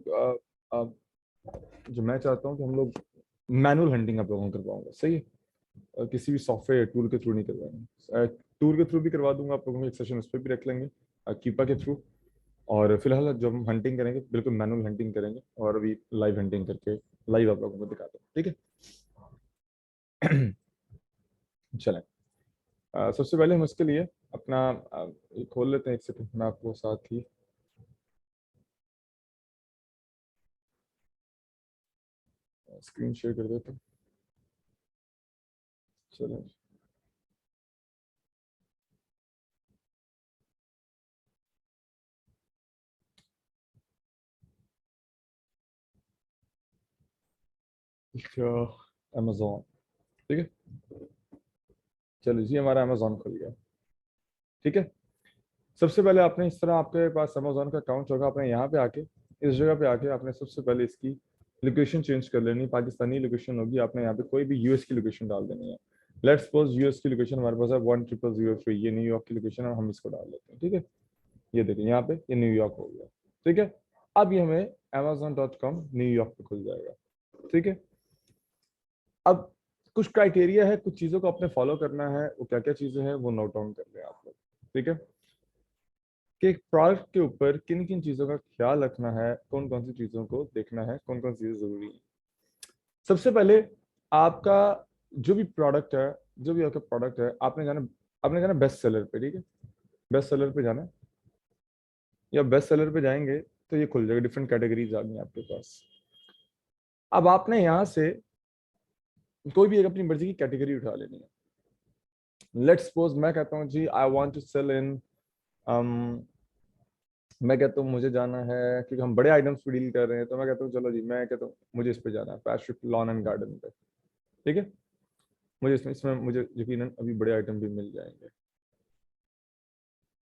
जो मैं चाहता हूँ कि हम लोग मैनुअल हंटिंग आप लोगों को करवाऊंगा, सही है। किसी भी सॉफ्टवेयर टूल के थ्रू नहीं करवाएंगे। टूल के थ्रू भी करवा दूंगा आप लोगों को, एक सेशन उस पर भी रख लेंगे कीपा के थ्रू। और फिलहाल जब हम हंटिंग करेंगे बिल्कुल मैनुअल हंटिंग करेंगे, और अभी लाइव हंटिंग करके लाइव आप लोगों को दिखाते हैं, ठीक है। चलें, सबसे पहले हम इसके लिए अपना ये खोल लेते हैं। एक सेकंड, मैं आपको साथ ही स्क्रीन शेयर कर देता हूँ। चलें, अमेजोन, ठीक है। चलिए जी, हमारा अमेजोन खुल गया, ठीक है। सबसे पहले आपने इस तरह, आपके पास अमेजोन का अकाउंट होगा, आपने यहाँ पे आके इस जगह पे आके आपने सबसे पहले इसकी लोकेशन चेंज कर लेनी। पाकिस्तानी लोकेशन होगी, आपने यहाँ पे कोई भी यूएस की लोकेशन डाल देनी है। लेट्स सपोज यूएस की लोकेशन हमारे पास है 10003, ये न्यूयॉर्क की लोकेशन है, हम इसको डाल लेते हैं, ठीक है। ये देखिए यहाँ पे ये न्यूयॉर्क हो गया, ठीक है। अब ये हमें amazon.com न्यूयॉर्क पे खुल जाएगा, ठीक है। अब कुछ क्राइटेरिया है, कुछ चीज़ों को आपने फॉलो करना है। वो क्या क्या चीज़ें हैं वो नोट डाउन कर लें आप लोग, ठीक है। कि एक प्रोडक्ट के ऊपर किन किन चीज़ों का ख्याल रखना है, कौन कौन सी चीज़ों को देखना है, कौन कौन सी चीज़ें ज़रूरी है। सबसे पहले आपका जो भी प्रोडक्ट है, जो भी आपका प्रोडक्ट है, आपने जाना बेस्ट सेलर पे, ठीक है। बेस्ट सेलर पे जाना है, या बेस्ट सेलर पे जाएंगे तो ये खुल जाएगा, डिफरेंट कैटेगरीज आ गई आपके पास। अब आपने यहाँ से कोई भी एक अपनी मर्जी की कैटेगरी उठा लेनी है। लेट्स सपोज मैं कहता हूँ जी आई वांट टू सेल इन, मैं कहता हूँ मुझे जाना है, क्योंकि हम बड़े आइटम्स पे डील कर रहे हैं, तो मैं कहता हूँ चलो जी, मैं कहता हूँ मुझे इस पे जाना है, पैसिफिक लॉन एंड गार्डन पे, ठीक है। मुझे इसमें मुझे यकीनन अभी बड़े आइटम भी मिल जाएंगे।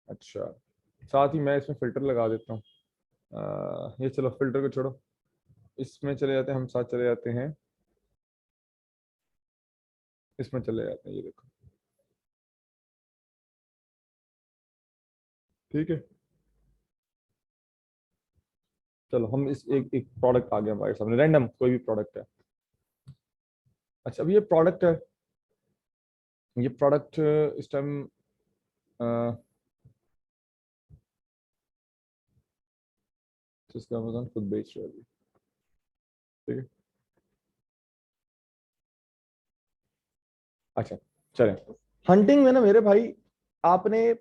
अच्छा, साथ ही मैं इसमें फिल्टर लगा देता हूँ। ये चलो फिल्टर को छोड़ो, इसमें चले जाते हैं हम, साथ चले जाते हैं, इसमें चले जाते हैं, ये देखो, ठीक है। चलो हम इस एक एक प्रोडक्ट आ गया हमारे सामने, रैंडम कोई भी प्रोडक्ट है। अच्छा, अब ये प्रोडक्ट है, ये प्रोडक्ट इस टाइम जिसका अमेज़न खुद बेच रहा है अभी, ठीक है। अच्छा, चलें। हंटिंग में ना मेरे भाई, आपने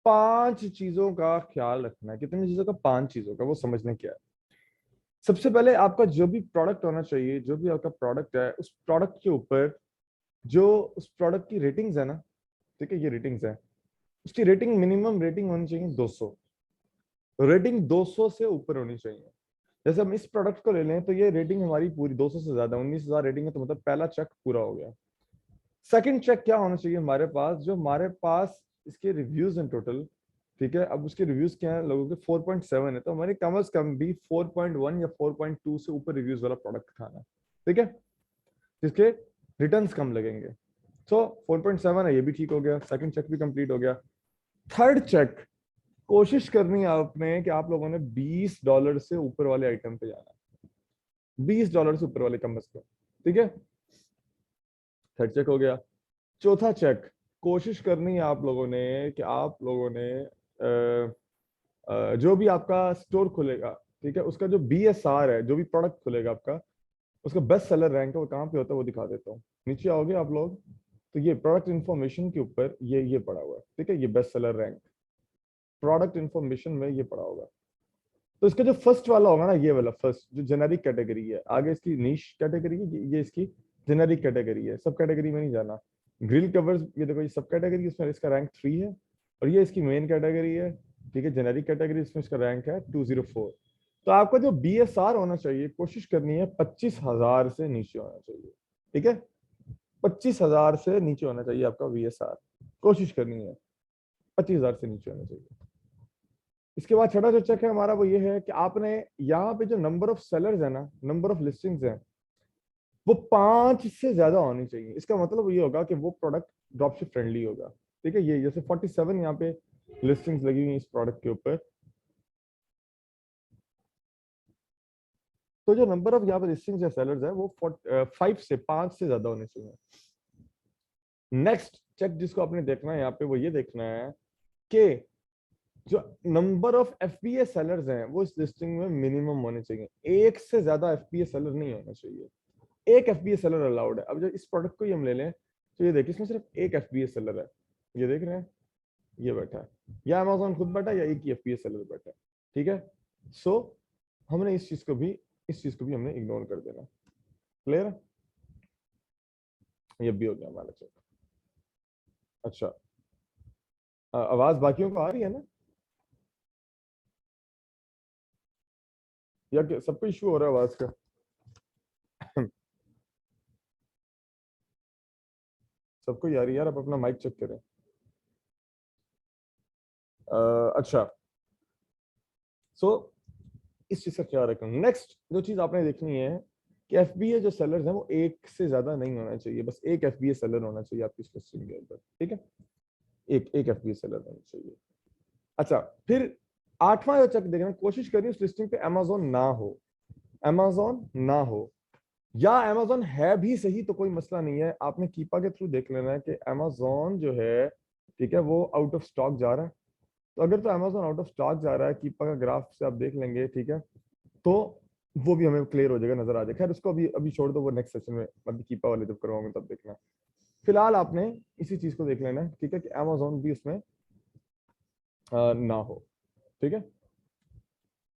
5 चीजों का ख्याल रखना है। कितनी चीजों का? 5 चीजों का। वो समझने क्या है, सबसे पहले आपका जो भी प्रोडक्ट होना चाहिए, जो भी आपका प्रोडक्ट है, उस प्रोडक्ट के ऊपर जो उस प्रोडक्ट की रेटिंग्स है ना, ठीक है, ये रेटिंग्स है, उसकी रेटिंग, मिनिमम रेटिंग होनी चाहिए 200। रेटिंग 200 से ऊपर होनी चाहिए। जैसे हम इस प्रोडक्ट को ले लें तो ये रेटिंग हमारी पूरी 200 से ज्यादा, 19,000 रेटिंग है, तो मतलब पहला चेक पूरा हो गया। सेकंड चेक क्या होना चाहिए हमारे पास, जो हमारे पास इसके रिव्यूज हैं टोटल, ठीक है। अब उसके रिव्यूज क्या है, लोगों के 4.7 है, तो हमारे कम से कम भी 4.1 या 4.2 से ऊपर रिव्यूज वाला प्रोडक्ट खाना है, ठीक है, जिसके रिटर्न्स कम लगेंगे। सो 4.7 है, ये भी ठीक हो गया, सेकंड चेक भी कंप्लीट हो गया। थर्ड चेक, कोशिश करनी है आपने कि आप लोगों ने $20 से ऊपर वाले आइटम पे जाना है, $20 से ऊपर वाले कम से कम, ठीक है। थर्ड चेक हो गया। चौथा चेक, कोशिश करनी है आप लोगों ने कि आप लोगों ने जो भी आपका स्टोर खुलेगा, ठीक है, उसका जो BSR है, जो भी प्रोडक्ट खुलेगा आपका, उसका बेस्ट सेलर रैंक है, वो कहाँ पे होता है वो दिखा देता हूँ। नीचे आओगे आप लोग तो ये प्रोडक्ट इन्फॉर्मेशन के ऊपर ये पड़ा हुआ है, ठीक है, ये best seller rank product information में ये पड़ा होगा। तो इसका जो फर्स्ट वाला होगा ना, ये वाला फर्स्ट जो जेनेरिक कैटेगरी है, आगे इसकी नीश कैटेगरी है, ये इसकी जेनेरिक कैटेगरी है, सब कैटेगरी में नहीं जाना। ग्रिल कवर्स, ये देखो, ये सब कैटेगरी, इसमें इसका रैंक 3 है, और ये इसकी मेन कैटेगरी है, ठीक है, जेनेरिक कैटेगरी, इसमें इसका रैंक है 204। तो आपका जो BSR होना चाहिए, कोशिश करनी है 25,000 से नीचे होना चाहिए, ठीक है। 25,000 से नीचे होना चाहिए आपका BSR, कोशिश करनी है 25,000 से नीचे होना चाहिए। इसके बाद छठा जो चेक है हमारा, वो ये है कि आपने यहाँ पे जो नंबर ऑफ सेलर्स है ना, नंबर ऑफ लिस्टिंग्स है, वो 5 से ज्यादा होनी चाहिए। इसका मतलब ये होगा कि वो प्रोडक्ट ड्रॉपशिप फ्रेंडली होगा, ठीक है। ये जैसे 47 यहाँ पे लिस्टिंग्स लगी हुई इस प्रोडक्ट के ऊपर, तो जो नंबर ऑफ यहाँ पर लिस्टिंग्स या सेलर्स है वो 5 से ज्यादा होने चाहिए। नेक्स्ट चेक जिसको आपने देखना है यहाँ पे वो ये देखना है कि जो नंबर ऑफ एफपीए सेलर्स हैं वो इस लिस्टिंग में मिनिमम होने चाहिए। एक से ज्यादा एफपीए सेलर नहीं होना चाहिए। एक एफपीए सेलर अलाउड है। अब जो इस प्रोडक्ट को ही हम ले लें तो ये देखिए इसमें सिर्फ एक एफपीए सेलर है। ये देख रहे हैं, ये बैठा है, या अमेजोन खुद बैठा है या एक ही एफपीए सेलर बैठा है। ठीक है, सो हमने इस चीज को भी हमने इग्नोर कर देना। क्लियर है? ये भी हो गया हमारा चेक। अच्छा, आवाज बाकियों को आ रही है ना, या सबको इशू हो रहा है आवाज का? सबको ही आ रही है यार, आप अपना माइक चेक करें। अच्छा, सो इस चीज का ख्याल रखें। नेक्स्ट जो चीज आपने देखनी है कि एफबीए जो सेलर्स हैं वो एक से ज्यादा नहीं होना चाहिए, बस एक एफबीए सेलर होना चाहिए आपकी लिस्टिंग के अंदर। ठीक है, एक एक एफबीए सेलर होना चाहिए। अच्छा, फिर आठवां जो चेक देखना, कोशिश करिए उस लिस्टिंग पे अमेजोन ना हो। अमेजोन ना हो, या अमेजोन है भी सही तो कोई मसला नहीं है, आपने कीपा के थ्रू देख लेना है कि अमेजोन जो है, ठीक है, वो आउट ऑफ स्टॉक जा रहा है। तो अगर तो अमेजोन आउट ऑफ स्टॉक जा रहा है, कीपा का ग्राफ से आप देख लेंगे, ठीक है, तो वो भी हमें क्लियर हो जाएगा, नजर आ जाएगा। खैर उसको अभी अभी छोड़ दो, वो नेक्स्ट सेशन में अभी कीपा वाले जब करवाऊंगे तब देखना। फिलहाल आपने इसी चीज को देख लेना है, ठीक है, कि अमेजोन भी उसमें ना हो। ठीक है,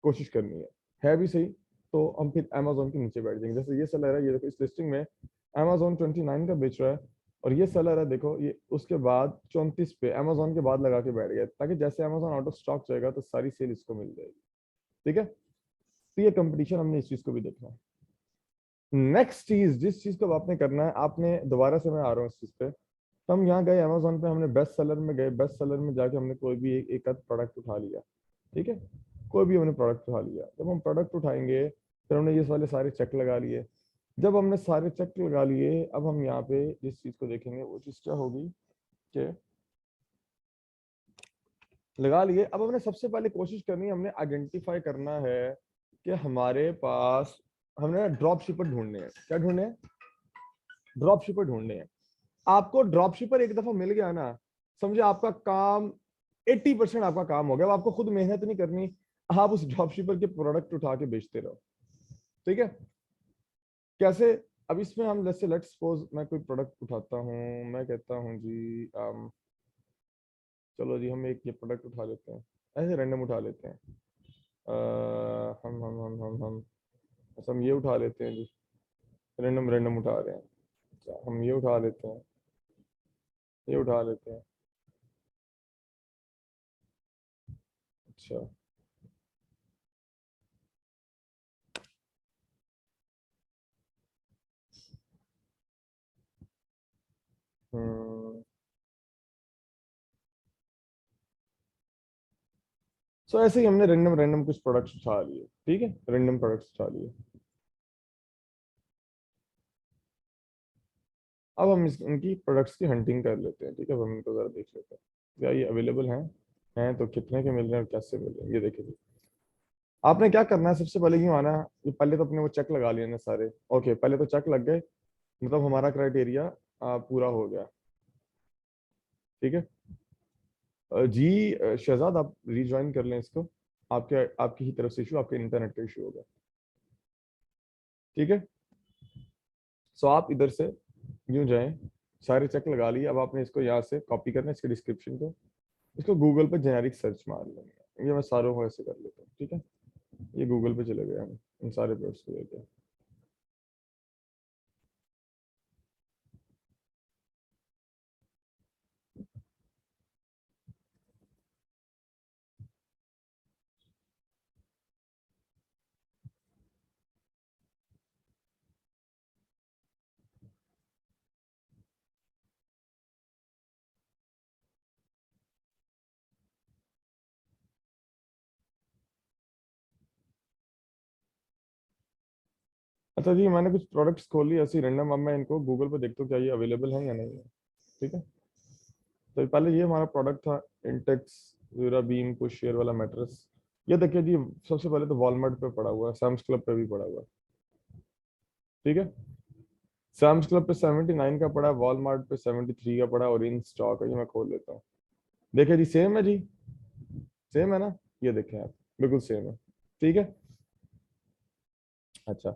कोशिश करनी है भी सही तो हम फिर अमेजोन के नीचे बैठ जाएंगे। जैसे ये सेलर है, ये देखो इस लिस्टिंग में अमेजोन 29 का बेच रहा है, और ये सेलर है देखो, ये उसके बाद 34 पे अमेजोन के बाद लगा के बैठ गया, ताकि जैसे अमेजोन आउट ऑफ स्टॉक जाएगा तो सारी सेल इसको मिल जाएगी। ठीक है, तो ये कंपटीशन, हमने इस चीज को भी देखना है। नेक्स्ट चीज, जिस चीज को अब आपने करना है, आपने दोबारा से, मैं आ रहा हूँ इस चीज पे, तो हम यहाँ गए अमेजोन पे, हमने बेस्ट सेलर में गए, बेस्ट सेलर में जाके हमने कोई भी एक आध प्रोडक्ट उठा लिया। ठीक है, कोई भी हमने प्रोडक्ट उठा लिया। जब हम प्रोडक्ट उठाएंगे फिर हमने ये वाले सारे चेक लगा लिए। जब हमने सारे चेक लगा लिए, अब हम यहाँ पे जिस चीज को देखेंगे वो चीज क्या होगी कि लगा लिए। अब हमने सबसे पहले कोशिश करनी है, हमने आइडेंटिफाई करना है कि हमारे पास, हमने ड्रॉप शिपर ढूंढने हैं। क्या ढूंढने हैं? ड्रॉप शिपर ढूंढने हैं। आपको ड्रॉप शिपर एक दफा मिल गया ना, समझे आपका काम 80% आपका काम हो गया। अब आपको खुद मेहनत नहीं करनी, आप उस ड्रॉप शिपर के प्रोडक्ट उठा के बेचते रहो। ठीक है, कैसे? अब इसमें हम जैसे लेट्स सपोज मैं कोई प्रोडक्ट उठाता हूँ, मैं कहता हूँ जी चलो जी हम एक ये प्रोडक्ट उठा लेते हैं, ऐसे रैंडम उठा लेते हैं। हम अच्छा, हम ये उठा लेते हैं जी, रैंडम रैंडम उठा रहे हैं। अच्छा, हम ये उठा लेते हैं, ये उठा लेते हैं। अच्छा, हम्म, सो ऐसे ही हमने रैंडम रैंडम कुछ प्रोडक्ट्स उठा लिए। ठीक है, रैंडम प्रोडक्ट्स उठा लिए। अब हम उनकी प्रोडक्ट्स की हंटिंग कर लेते हैं। ठीक है, अब हम इनको जरा देख लेते हैं, क्या ये अवेलेबल हैं तो कितने के मिल रहे हैं और कैसे मिल रहे हैं, ये देखिए। आपने क्या करना है, सबसे पहले क्यों आना है, ये पहले तो अपने वो चेक लगा लिए ना सारे। ओके, पहले तो चेक लग गए, मतलब हमारा क्राइटेरिया पूरा हो गया। ठीक है, जी शहजाद आप रिज्वाइन कर लें इसको, आपके आपकी ही तरफ से इशू, आपके इंटरनेट का इशू होगा। ठीक है, सो आप इधर से यूं जाएं, सारे चेक लगा लिए। अब आपने इसको यहाँ से कॉपी करना है, इसके डिस्क्रिप्शन को, इसको गूगल पे जेनेरिक सर्च मार लेंगे। ये मैं सारों को ऐसे कर लेता हूँ। ठीक है, ये गूगल पे चले गए हम इन सारे प्रोडक्ट्स को लेके। अच्छा जी, मैंने कुछ प्रोडक्ट्स खोल लिए ऐसे रैंडम, अब मैं इनको गूगल पे देखता हूँ क्या ये अवेलेबल है या नहीं है। ठीक है, तो पहले ये हमारा प्रोडक्ट था, इंटेक्स यूरा बीम पुश शेयर वाला मैट्रेस। ये देखिए जी, सबसे पहले तो वॉलमार्ट पे पड़ा हुआ है, सैम्स क्लब पे भी पड़ा हुआ है। ठीक है, सैम्स क्लब पे 79 का पड़ा है, वॉलमार्ट पे 73 का पड़ा है, और इन स्टॉक है। ये मैं खोल लेता हूँ। देखिए जी, सेम है जी, सेम है ना, ये देखें आप, बिल्कुल सेम है। ठीक है, अच्छा,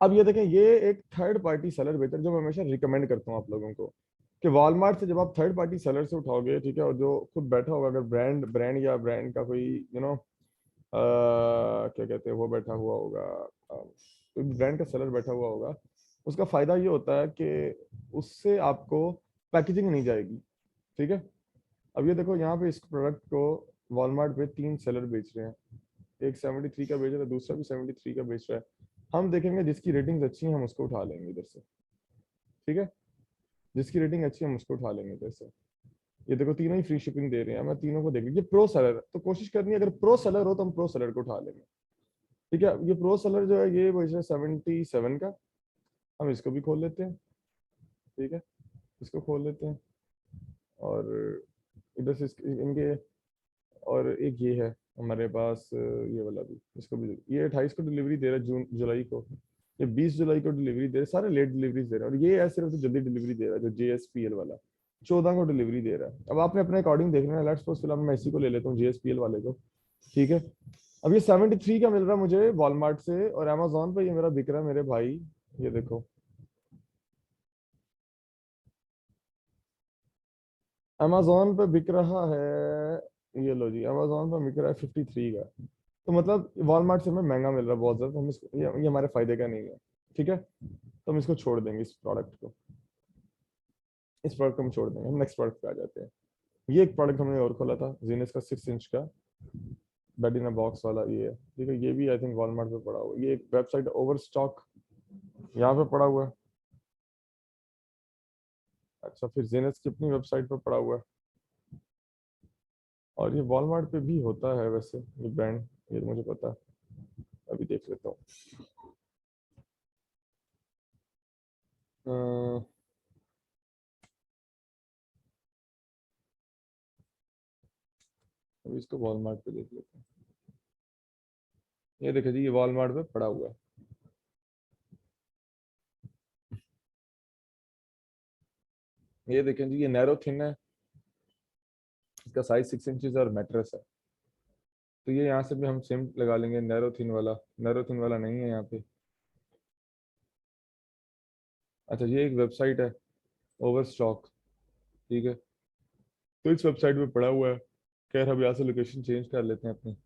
अब ये देखें, ये एक थर्ड पार्टी सेलर बेचर जो मैं हमेशा रिकमेंड करता हूँ आप लोगों को, कि वॉलमार्ट से जब आप थर्ड पार्टी सेलर से उठाओगे, ठीक है, और जो खुद बैठा होगा, अगर ब्रांड ब्रांड या ब्रांड का कोई क्या कहते हैं वो बैठा हुआ होगा, कोई ब्रांड का सेलर बैठा हुआ होगा, उसका फायदा ये होता है कि उससे आपको पैकेजिंग नहीं जाएगी। ठीक है, अब ये देखो यहाँ पे इस प्रोडक्ट को वॉलमार्ट पे 3 सेलर बेच रहे हैं, एक 73 का बेच रहा है, दूसरा भी 73 का बेच रहा है। हम देखेंगे जिसकी रेटिंग्स अच्छी हैं हम उसको उठा लेंगे इधर से। ठीक है, जिसकी रेटिंग अच्छी है हम उसको उठा लेंगे इधर से। ये देखो, तीनों ही फ्री शिपिंग दे रहे हैं, मैं तीनों को देख लीजिए। प्रो सेलर तो कोशिश करनी है, अगर प्रो सेलर हो तो हम प्रो सेलर को उठा लेंगे। ठीक है, ये प्रो सेलर जो है ये बेच रहा है 77 का, हम इसको भी खोल लेते हैं। ठीक है, इसको खोल लेते हैं, और इधर से इनके, और एक ये है हमारे पास, ये वाला भी, इसको भी, ये 28 को डिलीवरी दे रहा है, जून जुलाई को, ये 20 जुलाई को डिलीवरी दे रहा है, सारे लेट डिलीवरीज दे रहा है, और ये है सिर्फ जो जल्दी डिलीवरी दे रहा है, जो JSPL वाला 14 को डिलीवरी दे रहा है। अब आपने अपने अकॉर्डिंग देखना है, लेट्स सपोज फिलहाल मैं इसी को ले लेता हूँ, JSPL वाले को। ठीक है, अब ये 73 का मिल रहा है मुझे वॉलमार्ट से, और अमेजोन पे ये मेरा बिक रहा है मेरे भाई, ये देखो, अमेजोन पे बिक रहा है, ये लो जी, अमेजोन पे बिक रहा है 53 का। तो मतलब वॉलमार्ट से हमें महंगा मिल रहा है बहुत ज्यादा, तो हम इसको, ये हमारे फायदे का नहीं है। ठीक है, तो हम इसको छोड़ देंगे, इस प्रोडक्ट को, इस प्रोडक्ट को हम छोड़ देंगे, हम नेक्स्ट प्रोडक्ट पे आ जाते हैं। ये एक प्रोडक्ट हमने और खोला था, जीनस का 6 इंच का बेड इन अ बॉक्स वाला, ये है। ठीक है, ये भी आई थिंक वॉलमार्ट पे पड़ा हुआ है, ये एक वेबसाइट ओवर स्टॉक, यहाँ पे पड़ा हुआ है। अच्छा, फिर जीनस की अपनी वेबसाइट पे पड़ा हुआ है, और ये वॉलमार्ट पे भी होता है वैसे, ये ब्रांड, ये तो मुझे पता है, अभी देख लेता हूँ। अह, अभी इसको वॉलमार्ट पे देख लेते हैं। ये देखिए जी, ये वॉलमार्ट पे पड़ा हुआ है। ये देखें जी, ये नैरो थिन है, इसका साइज 6 इंचेस और मैट्रेस है। तो ये यहाँ से भी हम सेम लगा लेंगे, नैरो थिन वाला, नैरो थिन वाला नहीं है यहाँ पे। अच्छा, ये एक वेबसाइट है, ओवर स्टॉक। ठीक है, तो इस वेबसाइट पे पड़ा हुआ है। खैर, हम यहाँ से लोकेशन चेंज कर लेते हैं अपनी।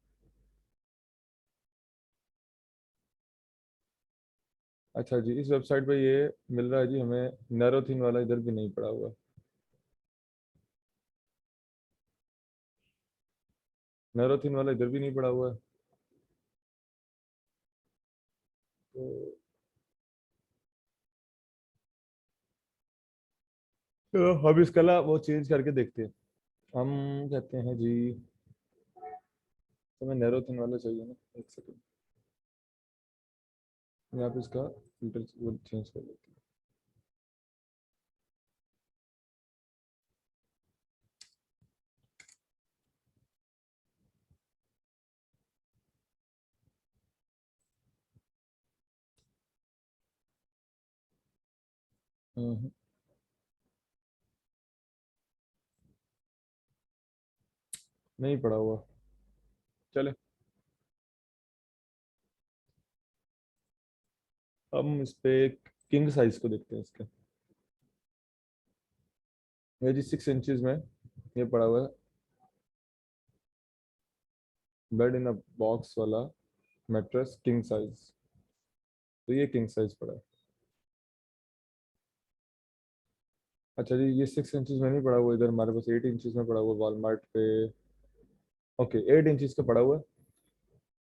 अच्छा जी, इस वेबसाइट पे ये मिल रहा है जी हमें, नैरो थिन वाला इधर भी नहीं पड़ा हुआ, नैरो थिन वाला इधर भी नहीं पड़ा हुआ है। तो हम इसका ला वो चेंज करके देखते हैं। हम कहते हैं जी, हमें नैरो थिन वाला चाहिए ना, एक सेकंड, यहाँ पे इसका फिल्टर वो चेंज कर लेते हैं। नहीं पड़ा हुआ, चले, हम इस पे किंग साइज को देखते हैं इसके। ये जी 6 इंचेस में ये पड़ा हुआ है, बेड इन अ बॉक्स वाला मैट्रेस, किंग साइज। तो ये किंग साइज पड़ा है। अच्छा जी, ये 6 इंचेस में नहीं पड़ा हुआ, इधर हमारे पास 8 इंचेस में पड़ा हुआ वॉलमार्ट पे। ओके, 8 इंचेस का पड़ा हुआ है,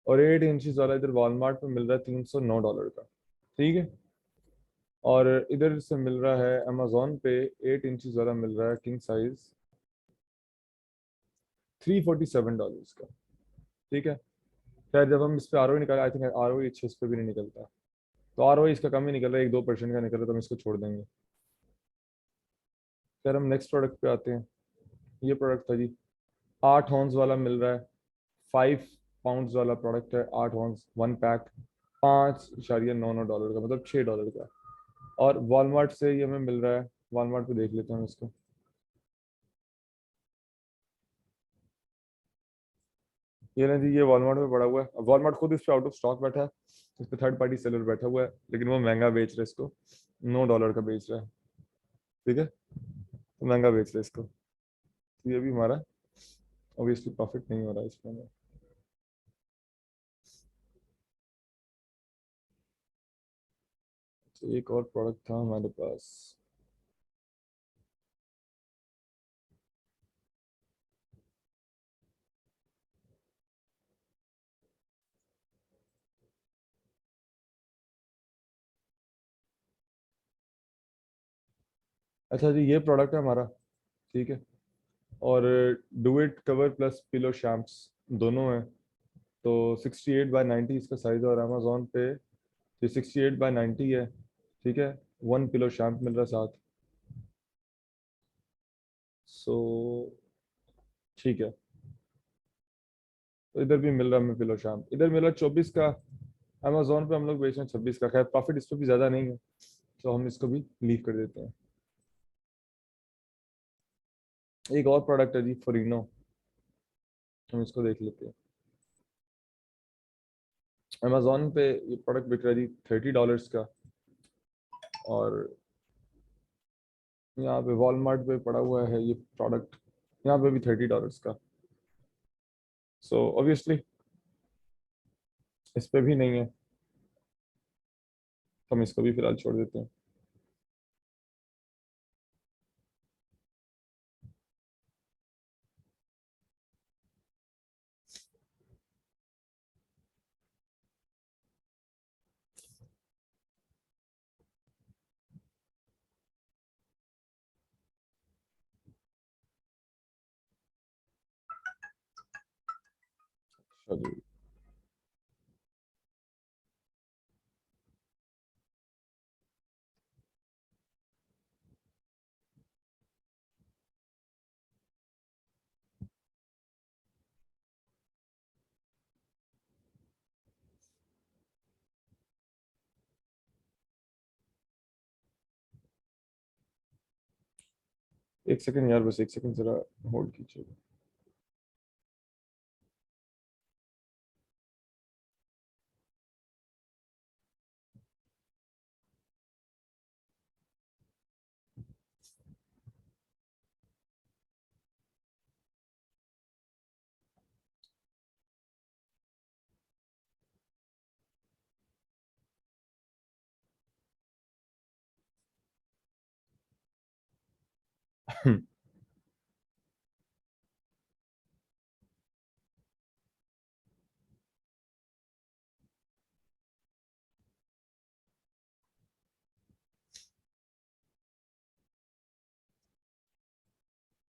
और 8 इंचेस वाला इधर वॉलमार्ट पे मिल रहा है $309 का। ठीक है, और इधर से मिल रहा है अमेजोन पे 8 इंचेस वाला मिल रहा है किंग साइज, $347 का। ठीक है, खैर जब हम इस पे ROI निकाले, आई थिंक ROI अच्छे इस पे भी नहीं निकलता, तो ROI इसका कम ही निकल रहा है, 1-2% का निकल रहा है, तो हम इसको छोड़ देंगे। फिर हम नेक्स्ट प्रोडक्ट पे आते हैं। ये प्रोडक्ट था जी, 8 हॉर्न्स वाला मिल रहा है, 5 पाउंड्स वाला प्रोडक्ट है, 8 ounce 1 पैक, $5.99 का, मतलब $6 का। और वॉलमार्ट से ये हमें मिल रहा है, वॉलमार्ट पे देख लेते हैं इसको। ये ना जी, ये वॉलमार्ट में पड़ा हुआ है। वॉलमार्ट खुद इस पे आउट ऑफ स्टॉक बैठा है, इस पे थर्ड पार्टी सेलर बैठा हुआ है, लेकिन वो महंगा बेच रहा है इसको, $9 का बेच रहा है। ठीक है, तो महंगा बेच रहा है इसको, तो ये भी हमारा ऑब्वियसली प्रॉफिट नहीं हो रहा है इसमें हमें। तो एक और प्रोडक्ट था हमारे पास। अच्छा जी, ये प्रोडक्ट है हमारा। ठीक है, और duvet cover plus pillow shams दोनों हैं। तो 68/90 इसका साइज, और अमेजोन पे ये 68/90 है। ठीक है, 1 पिलो शैम्प मिल रहा है साथ। सो ठीक है, तो इधर भी मिल रहा है हमें पिलो शैम्प, इधर मिल रहा है 24 का। अमेजोन पे हम लोग बेच रहे हैं 26 का। खैर प्रॉफिट इस पर भी ज़्यादा नहीं है, तो हम इसको भी लीव कर देते हैं। एक और प्रोडक्ट है जी, फोरिनो, हम इसको देख लेते हैं। अमेजोन पे ये प्रोडक्ट बिक रहा है जी $30 का, और यहाँ पे वॉलमार्ट पे पड़ा हुआ है ये प्रोडक्ट, यहाँ पे भी $30 का। सो ऑब्वियसली इस पे भी नहीं है, तो हम इसको भी फिलहाल छोड़ देते हैं। चलिए, एक सेकंड यार, बस एक सेकंड जरा होल्ड कीजिए।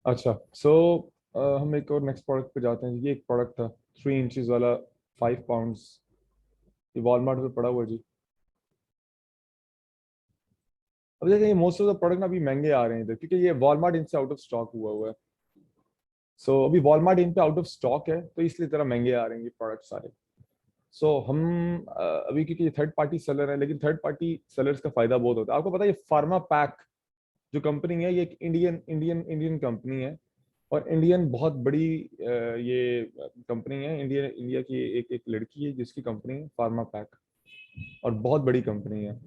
अच्छा, सो हम एक और नेक्स्ट प्रोडक्ट पे जाते हैं। ये एक प्रोडक्ट था 3 इंचज वाला, 5 पाउंड्स, ये वॉलमार्ट पे पड़ा हुआ है जी। अब देखिए, ये मोस्ट ऑफ द प्रोडक्ट ना अभी महंगे आ रहे हैं इधर, क्योंकि ये वॉलमार्ट इनसे आउट ऑफ स्टॉक हुआ हुआ है। सो अभी वॉलमार्ट इन पे आउट ऑफ स्टॉक है, तो इसलिए तरह महंगे आ रहे हैं ये प्रोडक्ट सारे। सो हम अभी, क्योंकि ये थर्ड पार्टी सेलर है, लेकिन थर्ड पार्टी सेलर्स का फायदा बहुत होता है। आपको पता है ये फार्मा पैक जो कंपनी है, ये एक इंडियन इंडियन इंडियन कंपनी है, और इंडियन बहुत बड़ी ये कंपनी है। इंडिया की एक एक लड़की है जिसकी कंपनी है फार्मा पैक, और बहुत बड़ी कंपनी है।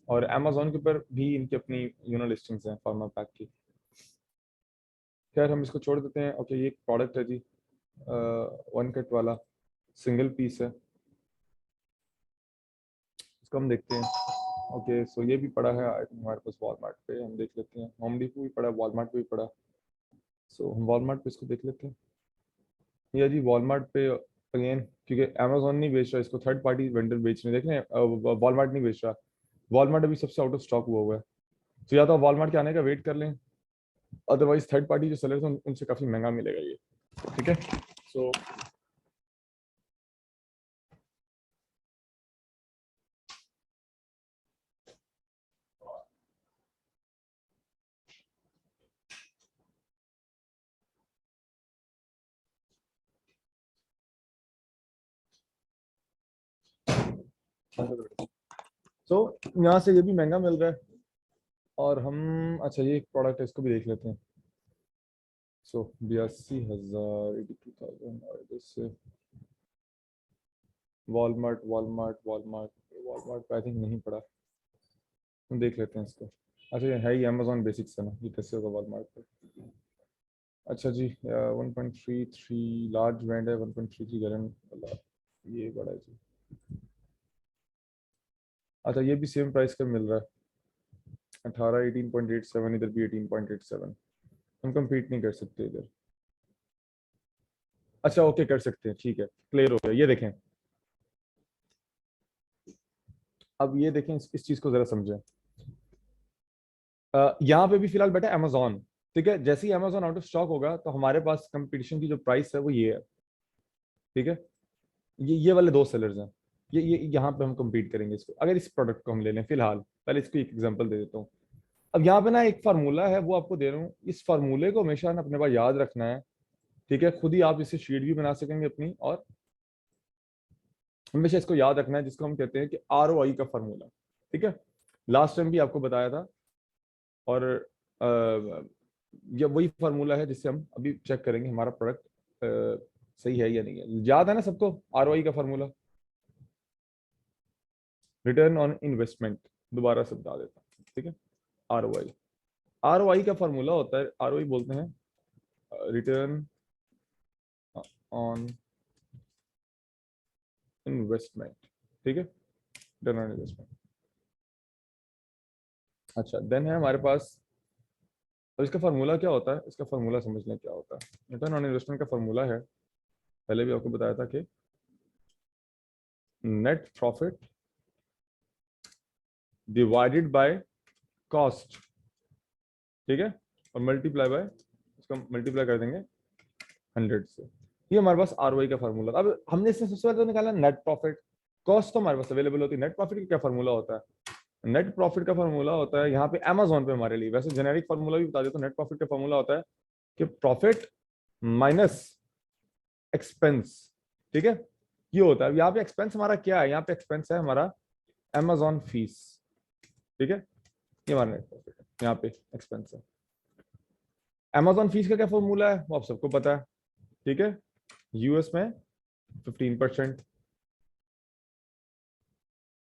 और अमेजोन के ऊपर भी इनकी अपनी लिस्टिंग्स हैं फार्मा पैक की। खैर हम इसको छोड़ देते हैं। ओके, ये एक प्रोडक्ट है जी, 1 कट वाला, सिंगल पीस है, इसको हम देखते हैं। ओके, सो ये भी पड़ा है आई थिंक हमारे पास वॉलमार्ट पे, हम देख लेते हैं। होम डिपो भी पड़ा, वॉलमार्ट पे भी पड़ा। सो हम वॉलमार्ट पे इसको देख लेते हैं। ये जी वॉलमार्ट पे अगेन, क्योंकि अमेजोन नहीं बेच रहा इसको, थर्ड पार्टी वेंडर बेच रहे हैं। देख रहे हैं, वॉलमार्ट नहीं बेच रहा। वॉलमार्ट अभी सबसे आउट ऑफ स्टॉक हुआ है। तो या तो वॉलमार्ट के आने का वेट कर लें, अदरवाइज थर्ड पार्टी जो सेलर्स हैं उनसे काफ़ी महंगा मिलेगा ये। ठीक है, सो तो यहाँ से ये भी महंगा मिल रहा है और हम अच्छा ये प्रोडक्ट है इसको भी देख लेते हैं। सो 82,000 82,000 और इससे Walmart Walmart Walmart Walmart I think नहीं पड़ा, हम देख लेते हैं इसको। अच्छा ये है ही अमेजोन बेसिक्स है ना, ये कैसे होगा वॉलमार्ट पे। अच्छा जी 1.33 लार्ज ब्रांड है, 1.33 गैलन वाला, ये बड़ा है जी। अच्छा ये भी सेम प्राइस का मिल रहा है 18 18.87, इधर भी 18.87। हम compete नहीं कर सकते इधर। अच्छा ओके कर सकते हैं, ठीक है क्लियर हो गया। ये देखें, अब ये देखें इस चीज को जरा समझें। यहाँ पे भी फिलहाल बैठा अमेजोन, ठीक है। जैसे ही अमेजोन आउट ऑफ स्टॉक होगा तो हमारे पास कंपटीशन की जो प्राइस है वो ये है, ठीक है। ये वाले दो सेलर्स हैं, ये यहाँ पे हम compete करेंगे इसको। अगर इस प्रोडक्ट को हम ले लें फिलहाल, पहले इसको एक एग्जांपल दे देता हूँ। अब यहाँ पे ना एक फार्मूला है वो आपको दे रहा हूँ, इस फार्मूले को हमेशा ना अपने पास याद रखना है, ठीक है। खुद ही आप इससे शीट भी बना सकेंगे अपनी, और हमेशा इसको याद रखना है जिसको हम कहते हैं कि ROI का फार्मूला, ठीक है। लास्ट टाइम भी आपको बताया था, और ये वही फार्मूला है जिससे हम अभी चेक करेंगे हमारा प्रोडक्ट सही है या नहीं है। याद है ना सबको ROI का फार्मूला, रिटर्न ऑन इन्वेस्टमेंट। दोबारा से बता देता हूँ, ठीक है। ROI, ROI का फार्मूला होता है, ROI बोलते हैं रिटर्न ऑन इन्वेस्टमेंट, ठीक है, रिटर्न ऑन इन्वेस्टमेंट। अच्छा देन है हमारे पास, और इसका फार्मूला क्या होता है, इसका फार्मूला समझ लें क्या होता है। रिटर्न ऑन इन्वेस्टमेंट का फार्मूला है, पहले भी आपको बताया था कि net profit divided by cost, ठीक है, और मल्टीप्लाई बाय, इसको मल्टीप्लाई कर देंगे 100 से। ये हमारे पास ROI का फार्मूला। अब हमने इसमें सबसे पहले तो निकाला नेट प्रॉफिट, कॉस्ट तो हमारे पास अवेलेबल होती है। नेट प्रॉफिट का क्या फार्मूला होता है, नेट प्रॉफिट का फार्मूला होता है यहाँ पे अमेजोन पे हमारे लिए, वैसे जेनेरिक फार्मूला भी बता देता हूँ। नेट प्रॉफिट का फार्मूला होता है कि प्रॉफिट माइनस एक्सपेंस, ठीक है। ये होता है, यहाँ पे एक्सपेंस हमारा क्या है, यहाँ पे एक्सपेंस है हमारा अमेजोन फीस, ठीक है। ये हमारा नेट प्रॉफिट है, यहाँ पे एक्सपेंस है। अमेजोन फीस का क्या फॉर्मूला है वो आप सबको पता है, ठीक है। US में 15%,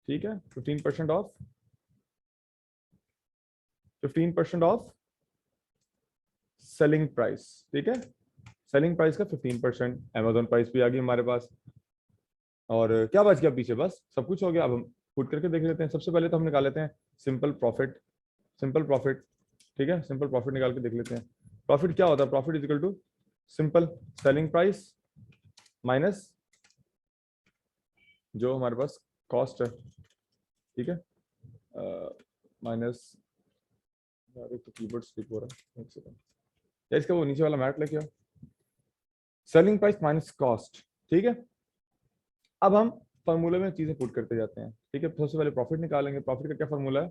ठीक है, 15% ऑफ सेलिंग प्राइस, ठीक है। सेलिंग प्राइस का 15%। अमेजोन प्राइस भी आ गई हमारे पास, और क्या बच गया पीछे, बस सब कुछ हो गया। अब हम पुट करके देख लेते हैं। सबसे पहले तो हम निकाल लेते हैं सिंपल प्रॉफिट, सिंपल प्रॉफिट, ठीक है। सिंपल प्रॉफिट निकाल के देख लेते हैं। प्रॉफिट क्या होता है, profit is equal to simple selling price minus जो हमारे पास कॉस्ट है, ठीक है, माइनस, यार एक तो कीबोर्ड स्लिप हो रहा है, एक सेकंड या इसका वो नीचे वाला मैट लेके आओ। सेलिंग प्राइस माइनस कॉस्ट, ठीक है। अब हम फॉर्मूले में चीजें पुट करते जाते हैं, ठीक है। सबसे पहले प्रॉफिट निकालेंगे। प्रॉफिट का क्या फॉर्मूला है,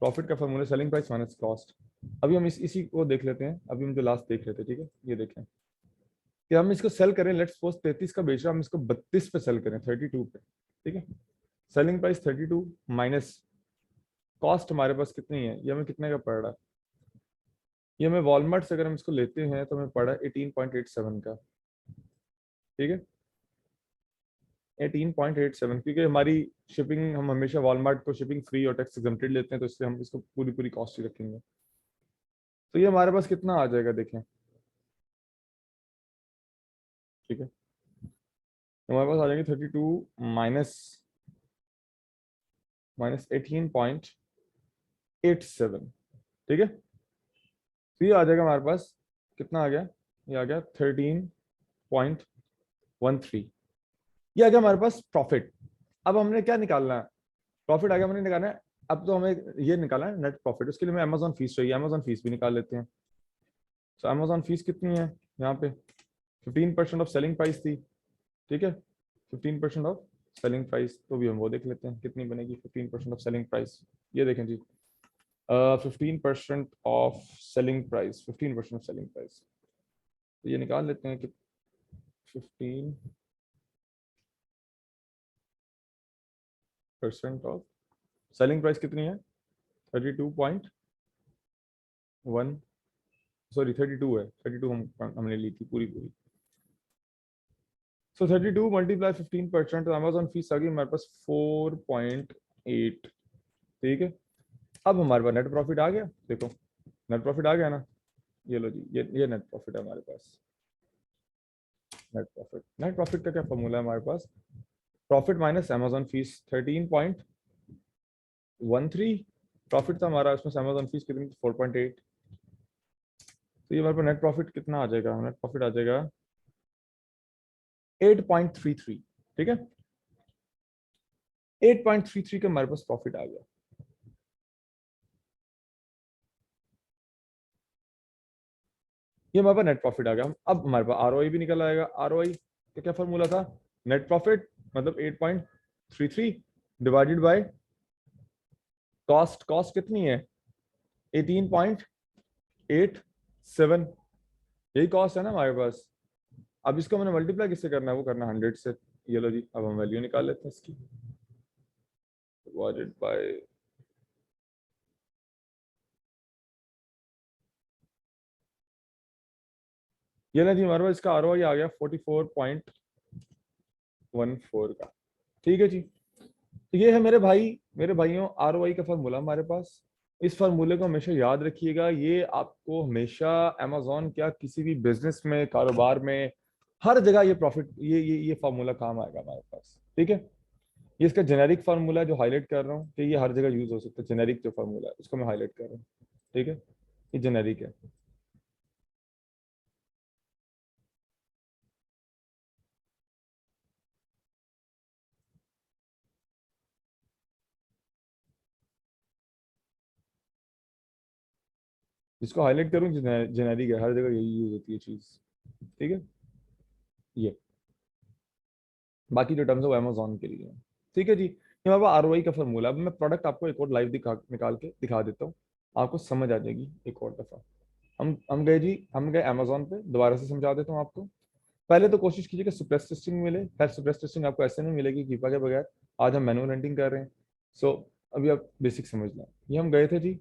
प्रॉफिट का formula selling price minus cost. अभी हम इसी को देख लेते हैं, अभी हम जो लास्ट देख रहे थे, ठीक है। ये देखें कि हम इसको सेल करें, लेट्स सपोज 33 का बेच रहे हैं, हम इसको 32 पे सेल करें, 32 पे, ठीक है। सेलिंग प्राइस 32 माइनस कॉस्ट हमारे पास कितनी है, ये हमें कितने का पड़ रहा है, ये हमें वॉलमार्ट से अगर हम इसको लेते हैं तो हमें पड़ा 18.87 का, ठीक है। 18.87, क्योंकि हमारी शिपिंग, हम हमेशा वॉलमार्ट को शिपिंग फ्री और टैक्स एग्जम्प्टेड लेते हैं, तो इसलिए हम इसको पूरी पूरी कॉस्ट ही रखेंगे। तो ये हमारे पास कितना आ जाएगा देखें, ठीक है। तो हमारे पास आ जाएंगे 32 माइनस माइनस 18.87, ठीक है। तो ये आ जाएगा हमारे पास, कितना आ गया, ये आ गया 13.13। ये आ गया हमारे पास प्रॉफिट। अब हमने क्या निकालना है, प्रॉफिट आ गया, हमने निकालना है। अब तो हमें ये निकालना है नेट प्रॉफिट, उसके लिए हमें अमेजोन फीस चाहिए, अमेजोन फीस भी निकाल लेते हैं। तो अमेजोन फीस कितनी है यहाँ पे, 15% ऑफ सेलिंग प्राइस थी, ठीक है। 15% ऑफ सेलिंग प्राइस, तो भी हम वो देख लेते हैं कितनी बनेगी। 15% ऑफ सेलिंग प्राइस, ये देखें जी, 15% of selling price, 15% of selling price, तो ये निकाल लेते हैं कि 15 परसेंट ऑफ सेलिंग प्राइस कितनी है 32.1 सॉरी 32 है 32 हमने ली थी पूरी पूरी। सो 32 मल्टीप्लाई 15% तो अमेजोन फीस आ गई हमारे पास 4.8। ठीक है, अब हमारे पास नेट प्रॉफिट आ गया। देखो नेट प्रॉफिट आ गया ना, ये लो जी, ये नेट प्रॉफिट है हमारे पास। नेट प्रॉफिट का क्या फॉर्मूला है हमारे पास, profit minus Amazon fees 13.13 profit था हमारा, उसमें से अमेजोन फीस कितनी थी 4.8। तो ये हमारे पास नेट प्रॉफिट कितना आ जाएगा, नेट प्रॉफिट आ जाएगा 8.33। ठीक है, 8.33 का हमारे पास प्रॉफिट आ गया। ये हमारे पास नेट प्रॉफिट आ गया। अब हमारे पास आरओआई भी निकल आएगा। आरओआई का क्या फॉर्मूला था, नेट प्रॉफिट मतलब 8.33 डिवाइडेड बाय कॉस्ट। कॉस्ट कितनी है 18.87, यही कॉस्ट है ना हमारे पास। अब इसको मैंने मल्टीप्लाई किससे करना है, वो करना 100 से। ये लो जी, अब हम वैल्यू निकाल लेते हैं इसकी, डिवाइडेड बाय ये ना जी हमारे पास इसका आरओआई आ गया 44.14 का। ठीक है जी, तो ये है मेरे भाई मेरे भाइयों आरओआई का फॉर्मूला हमारे पास। इस फार्मूले को हमेशा याद रखिएगा, ये आपको हमेशा अमेजोन क्या किसी भी बिजनेस में कारोबार में हर जगह ये प्रॉफिट ये फार्मूला काम आएगा हमारे पास। ठीक है, ये इसका जेनेरिक फार्मूला जो हाईलाइट कर रहा हूँ कि ये हर जगह यूज हो सकता है, जेनेरिक जो फार्मूला है उसको मैं हाईलाइट कर रहा हूँ। ठीक है, ये जेनेरिक है। जिसको हाईलाइट करूँ जेनेरिक है, हर जगह यही यूज होती है चीज। ठीक है, ये बाकी जो टर्म्स है वो अमेजोन के लिए है। ठीक है जी, ये हमारे पास आरओआई का फॉर्मूला। अब मैं प्रोडक्ट आपको एक और लाइव निकाल के दिखा देता हूँ, आपको समझ आ जाएगी एक और दफा। हम गए जी, हम गए अमेजोन पे, दोबारा से समझा देता हूँ आपको। पहले तो कोशिश कीजिए कि सुप्रेस टेस्टिंग मिले। खैर सुप्रेस टेस्टिंग आपको ऐसे नहीं मिलेगी कीपा के बगैर, आज हम मैनुअल रेंटिंग कर रहे हैं। सो अभी आप बेसिक समझ लें। ये हम गए थे जी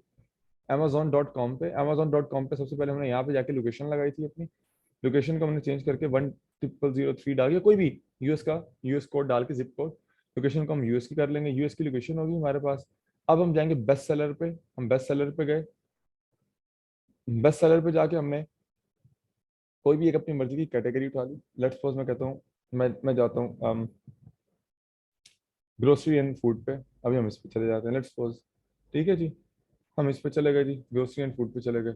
Amazon.com पे। Amazon.com पे सबसे पहले हमने यहाँ पे जाके लोकेशन लगाई थी अपनी। लोकेशन को हमने चेंज करके 10003 डाल के कोई भी यूएस का यूएस कोड डाल के जिप कोड, लोकेशन को हम यूएस की कर लेंगे, यूएस की लोकेशन होगी हमारे पास। अब हम जाएंगे बेस्ट सेलर पे। हम बेस्ट सेलर पे गए, बेस्ट सेलर पे जाके हमने कोई भी एक अपनी मर्जी की कैटेगरी उठा ली। लेट्स सपोज मैं कहता हूँ मैं जाता हूँ ग्रोसरी एंड फूड पे। अभी हम इस पे चले जाते हैं लेट्स सपोज। ठीक है जी, हम इस पे चले गए जी, ग्रोसरी एंड फूड पे चले गए।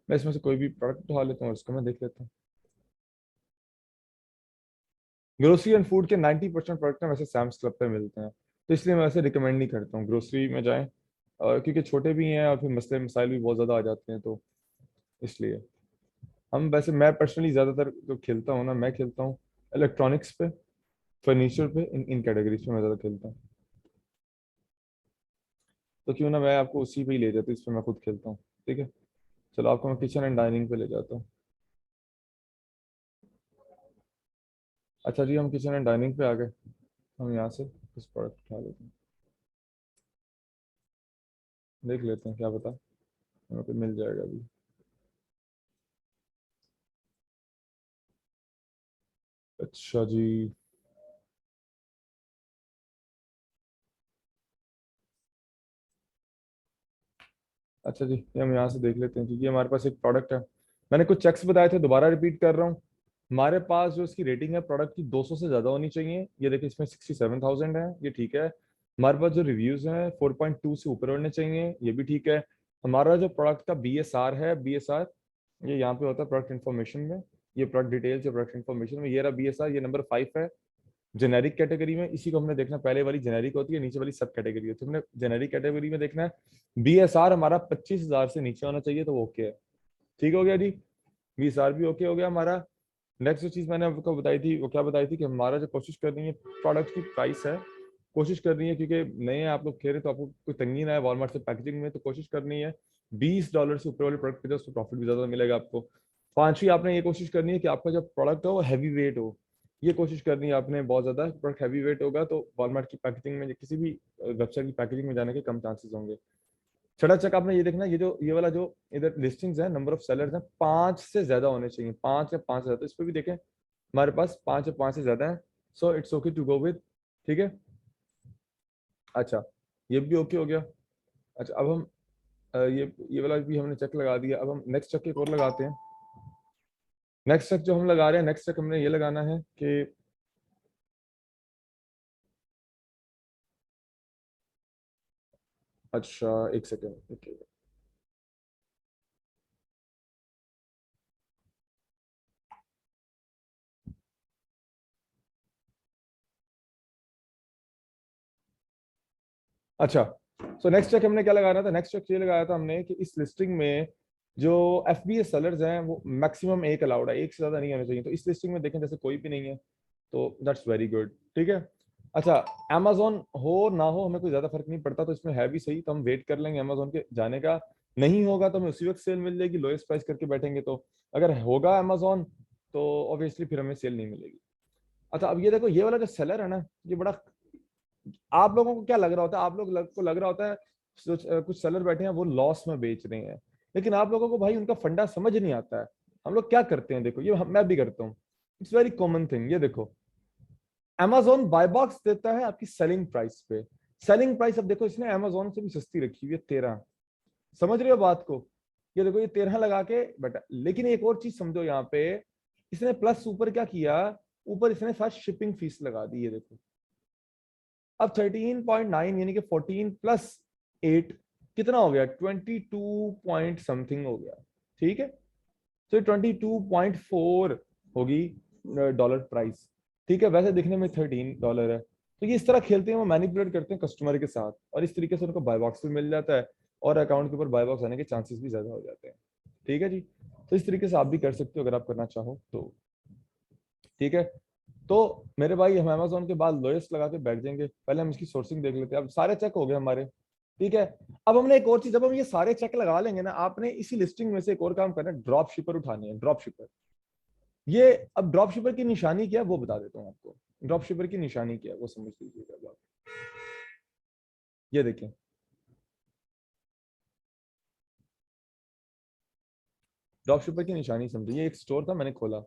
मैं इसमें से कोई भी प्रोडक्ट उठा लेता हूँ और उसको मैं देख लेता हूँ। ग्रोसरी एंड फूड के 90% प्रोडक्ट वैसे सैम्स क्लब पे मिलते हैं, तो इसलिए मैं वैसे रिकमेंड नहीं करता हूँ ग्रोसरी में जाएं, और क्योंकि छोटे भी हैं और फिर मसले मसाइल भी बहुत ज़्यादा आ जाते हैं, तो इसलिए हम वैसे मैं पर्सनली ज़्यादातर जो खेलता हूँ ना, मैं खेलता हूँ इलेक्ट्रॉनिक्स पे, फर्नीचर पे, इन कैटेगरीज पे मैं ज़्यादा खेलता हूँ। तो क्यों ना मैं आपको उसी पे ही ले जाता हूँ, इस पे मैं खुद खेलता हूँ। ठीक है, चलो आपको मैं किचन एंड डाइनिंग पे ले जाता हूँ। अच्छा जी, हम किचन एंड डाइनिंग पे आ गए। हम यहाँ से कुछ प्रोडक्ट उठा लेते हैं, देख लेते हैं क्या पता हमें पे मिल जाएगा अभी। अच्छा जी, अच्छा जी, ये हम यहाँ से देख लेते हैं क्योंकि हमारे पास एक प्रोडक्ट है। मैंने कुछ चेक्स बताए थे, दोबारा रिपीट कर रहा हूँ। हमारे पास जो इसकी रेटिंग है प्रोडक्ट की 200 से ज़्यादा होनी चाहिए। ये देखिए इसमें 67,000 है, ये ठीक है। हमारे पास जो रिव्यूज़ हैं 4.2 से ऊपर होने चाहिए, ये भी ठीक है। हमारा जो प्रोडक्ट का BSR है, BSR ये यहाँ पे होता है प्रोडक्ट इन्फॉर्मेशन में, ये प्रोडक्ट डिटेल्स या प्रोडक्ट इन्फॉर्मेशन में, ये रहा BSR, ये नंबर 5 है जेनेरिक कैटेगरी में। इसी को हमने देखना, पहले वाली जेनेरिक होती है, नीचे वाली सब कैटेगरी होती है, हमने जेनेरिक कैटेगरी में देखना है। BSR हमारा 25,000 से नीचे होना चाहिए, तो वो ओके है। ठीक हो गया जी, BSR भी ओके हो गया हमारा। नेक्स्ट जो चीज मैंने आपको बताई थी वो क्या बताई थी कि हमारा जो कोशिश कर रही है प्रोडक्ट की प्राइस है, कोशिश कर रही है क्योंकि नए हैं आप लोग कह रहे तो आपको कोई तंगी ना है वॉलमार्ट से पैकेजिंग में, तो कोशिश करनी है $20 से ऊपर वाले प्रोडक्ट पे तो प्रॉफिट भी ज्यादा मिलेगा आपको। पांचवी आपने ये कोशिश करनी है कि आपका जो प्रोडक्ट हो वो हैवी वेट हो, ये कोशिश करनी है आपने बहुत ज्यादा, प्रोडक्ट हैवी वेट होगा तो वॉलमार्ट की पैकेजिंग में या किसी भी वेबसाइट की पैकेजिंग में जाने के कम चांसेस होंगे। छठा चेक आपने ये देखना, ये वाला जो इधर लिस्टिंग्स है, नंबर ऑफ सेलर्स हैं 5 से ज्यादा होने चाहिए, 5 या 5 से ज्यादा। तो इस पर भी देखें हमारे पास 5 या 5 से ज्यादा है, so it's okay to go with. ठीक है। अच्छा, ये भी ओके हो गया। अच्छा, अब हम ये वाला भी हमने चेक लगा दिया। अब हम नेक्स्ट चेक एक और लगाते हैं। नेक्स्ट चेक जो हम लगा रहे हैं, नेक्स्ट चेक हमने ये लगाना है कि अच्छा एक सेकेंड, ओके। अच्छा, सो नेक्स्ट चेक हमने क्या लगाना था, नेक्स्ट चेक ये लगाया था हमने कि इस लिस्टिंग में जो एफ बी एस सेलर्स हैं वो मैक्सिमम एक अलाउड है, एक से ज्यादा नहीं होने चाहिए। तो इस लिस्टिंग में देखें जैसे कोई भी नहीं है, तो दैट्स वेरी गुड। ठीक है। अच्छा, amazon हो ना हो हमें कोई ज्यादा फर्क नहीं पड़ता, तो इसमें है भी सही, तो हम वेट कर लेंगे amazon के जाने का। नहीं होगा तो हमें उसी वक्त सेल मिल जाएगी, लोएस्ट प्राइस करके बैठेंगे। तो अगर होगा amazon तो ऑब्वियसली फिर हमें सेल नहीं मिलेगी। अच्छा, अब ये देखो, ये वाला जो सेलर है ना, ये बड़ा, आप लोगों को क्या लग रहा होता है, आप लोग को लग रहा होता है कुछ सेलर बैठे हैं वो लॉस में बेच रहे हैं, लेकिन आप लोगों को भाई उनका फंडा समझ नहीं आता है। हम लोग क्या करते हैं, देखो ये मैं भी करता हूँ, इट्स वेरी कॉमन थिंग। ये देखो, Amazon बाय बॉक्स देता है आपकी सेलिंग प्राइस पे। सेलिंग प्राइस अब देखो इसने Amazon से भी सस्ती रखी हुई है, 13। समझ रहे हो बात को? ये देखो, ये 13 लगा के बेटा, लेकिन एक और चीज समझो यहाँ पे, इसने प्लस ऊपर क्या किया, ऊपर इसने साथ शिपिंग फीस लगा दी है देखो। अब 13.9 यानी कि 14 प्लस 8 कितना हो गया, 22 पॉइंट समथिंग हो गया। ठीक है, तो 22.4 होगी डॉलर प्राइस। ठीक है, वैसे दिखने में $13 है। तो ये इस तरह खेलते हैं, वो मैनिपुलेट करते हैं कस्टमर के साथ, और इस तरीके से उनको बाय बॉक्स भी मिल जाता है, और अकाउंट के ऊपर बाय बॉक्स आने के चांसेस भी ज्यादा हो जाते हैं। ठीक है जी। तो इस तरीके से आप भी कर सकते हो अगर आप करना चाहो तो। ठीक है। तो मेरे भाई, हम अमेजोन के बाद लोएस्ट लगा के बैठ जाएंगे, पहले हम इसकी सोर्सिंग देख लेते हैं। अब सारे चेक हो गए हमारे। ठीक है। अब हमने एक और चीज, जब हम ये सारे चेक लगा लेंगे ना, आपने इसी लिस्टिंग में से एक और काम करना है, ड्रॉप शिपर उठानी है, ड्रॉप शिपर। ये, अब ड्रॉप शिपर की निशानी क्या है वो बता देता हूँ आपको। ड्रॉप शिपर की निशानी क्या है वो समझ लीजिएगा अब आप। ये देखें, ड्रॉप शिपर की निशानी समझिए, ये एक स्टोर था मैंने खोला।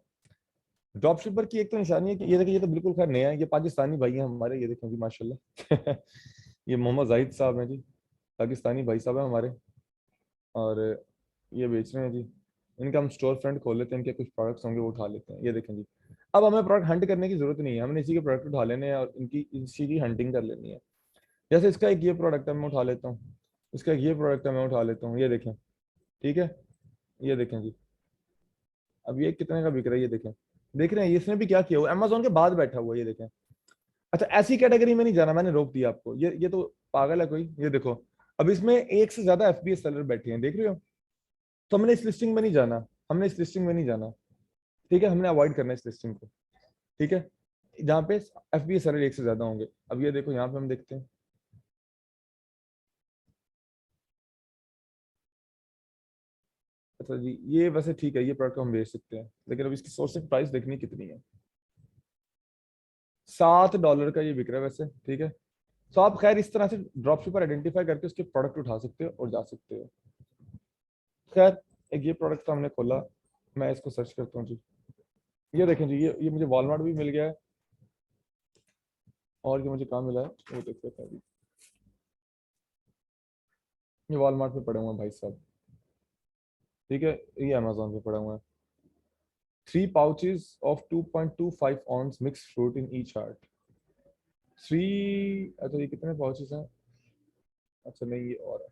ड्रॉप शिपर की एक तो निशानी है कि ये देखिए, ये तो बिल्कुल खैर नया है, ये पाकिस्तानी भाई हैं हमारे, ये देखें जी माशाल्लाह। ये मोहम्मद जाहिद साहब हैं जी, पाकिस्तानी भाई साहब हैं हमारे, और ये बेच रहे हैं जी। इनका हम स्टोर फ्रंट खोल लेते हैं, इनके कुछ प्रोडक्ट्स होंगे वो उठा लेते हैं। ये देखें जी, अब हमें प्रोडक्ट हंट करने की जरूरत नहीं है, हमने इसी के प्रोडक्ट उठा लेने हैं और इनकी इसी की हंटिंग कर लेनी है। जैसे इसका एक ये प्रोडक्ट है मैं उठा लेता हूँ, इसका एक ये प्रोडक्ट है मैं उठा लेता हूँ, ये देखें। ठीक है, ये देखें जी, अब ये कितने का बिक रहा है, ये देखें। देख रहे हैं इसने भी क्या किया हुआ, अमेजोन के बाद बैठा हुआ है, ये देखें। अच्छा, ऐसी कैटेगरी में नहीं जाना, मैंने रोक दिया आपको, ये तो पागल है कोई। ये देखो, अब इसमें एक से ज्यादा एफबीएस सेलर बैठे हैं, देख रहे हो? तो हमने इस लिस्टिंग में नहीं जाना, हमने इस लिस्टिंग में नहीं जाना। ठीक है, हमने अवॉइड करना है इस लिस्टिंग को। ठीक है, जहाँ पे एफबीएस सेलर एक से ज्यादा होंगे। अब ये देखो, यहाँ पे हम देखते हैं। अच्छा जी, ये वैसे ठीक है, ये प्रोडक्ट हम बेच सकते हैं, लेकिन अब इसकी सोर्सिंग प्राइस देखनी कितनी है। $7 का ये बिक रहा है वैसे। ठीक है, तो आप खैर इस तरह से ड्रॉप शिपर आइडेंटिफाई करके उसके प्रोडक्ट उठा सकते हो और जा सकते हो। खैर, एक ये प्रोडक्ट तो हमने खोला, मैं इसको सर्च करता हूँ जी। ये देखें जी, ये मुझे वॉलमार्ट भी मिल गया है, और ये मुझे कहाँ मिला है वो देख लेते हैं अभी। ये वॉलमार्ट में पड़े हुए हैं भाई साहब। ठीक है, ये अमेजोन पे पड़ा हुआ है। 3 pouches of 2.25 ounce mixed fruit in each heart। Three, अच्छा ये कितने पाउचेस हैं? अच्छा नहीं, ये और है,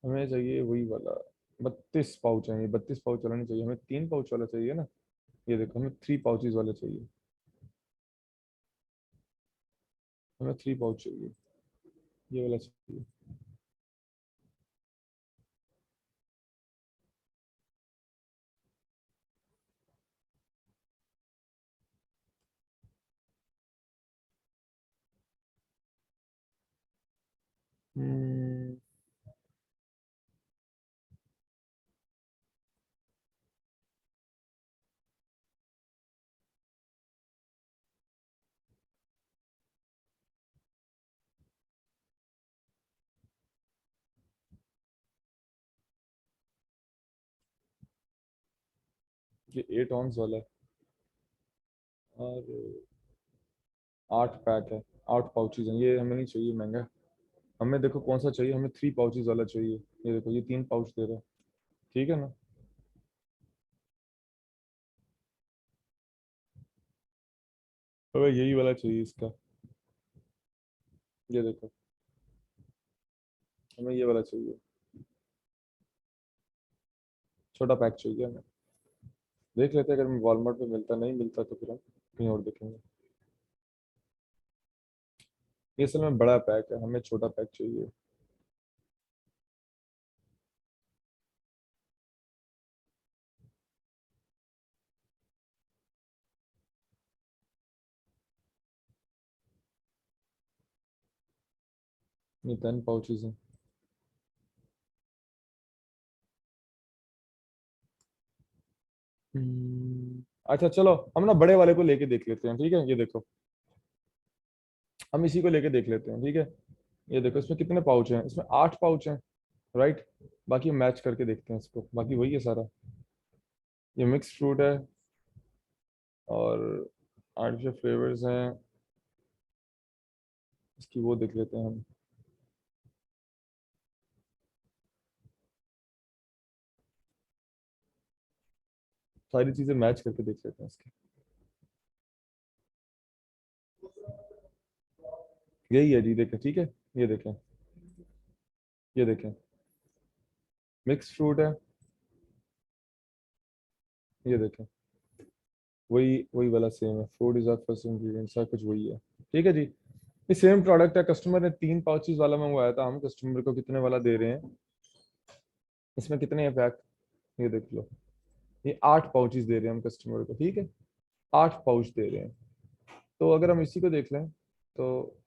हमें चाहिए वही वाला। 32 पाउच है, ये 32 पाउच वाला नहीं चाहिए हमें, 3 पाउच वाला चाहिए ना। ये देखो, हमें 3 पाउचेस वाला चाहिए, हमें 3 पाउच चाहिए, ये वाला चाहिए। हम्म, ये 8 ऑन्स वाला है और 8 पैक है, 8 पाउचेज हैं। ये हमें नहीं चाहिए, महंगा। हमें देखो कौन सा चाहिए, हमें 3 पाउचेज वाला चाहिए। ये देखो, ये 3 पाउच दे रहा है, ठीक है ना। हमें यही वाला चाहिए इसका, ये देखो, हमें ये वाला चाहिए, छोटा पैक चाहिए हमें। देख लेते हैं, अगर वॉलमार्ट में मिलता, नहीं मिलता तो फिर हम कहीं और देखेंगे। ये असल में बड़ा पैक है, हमें छोटा पैक चाहिए। ये 10 पाउचेज हैं। अच्छा चलो, हम ना बड़े वाले को लेके देख लेते हैं, ठीक है। ये देखो, हम इसी को लेके देख लेते हैं, ठीक है। ये देखो, इसमें कितने पाउच हैं, इसमें 8 पाउच हैं, राइट। बाकी मैच करके देखते हैं इसको, बाकी वही है सारा। ये मिक्स फ्रूट है और आर्टिफिशियल फ्लेवर्स हैं। इसकी वो देख लेते हैं हम, सारी चीजें मैच करके देख लेते हैं इसकी। यही है जी, देखें, ठीक है। ये देखें, ये देखें, मिक्स फ्रूट है। ये देखें, वही वही वाला सेम है, fruit is our first ingredient, सब कुछ वही है, ठीक है जी। ये सेम प्रोडक्ट है, कस्टमर ने 3 पाउचेस वाला मंगवाया था, हम कस्टमर को कितने वाला दे रहे हैं। इसमें कितने हैं पैक, ये देख लो। ये 8 पाउचेस दे रहे हैं हम कस्टमर को, ठीक है। 8 पाउच दे रहे हैं। तो अगर हम इसी को देख लें तो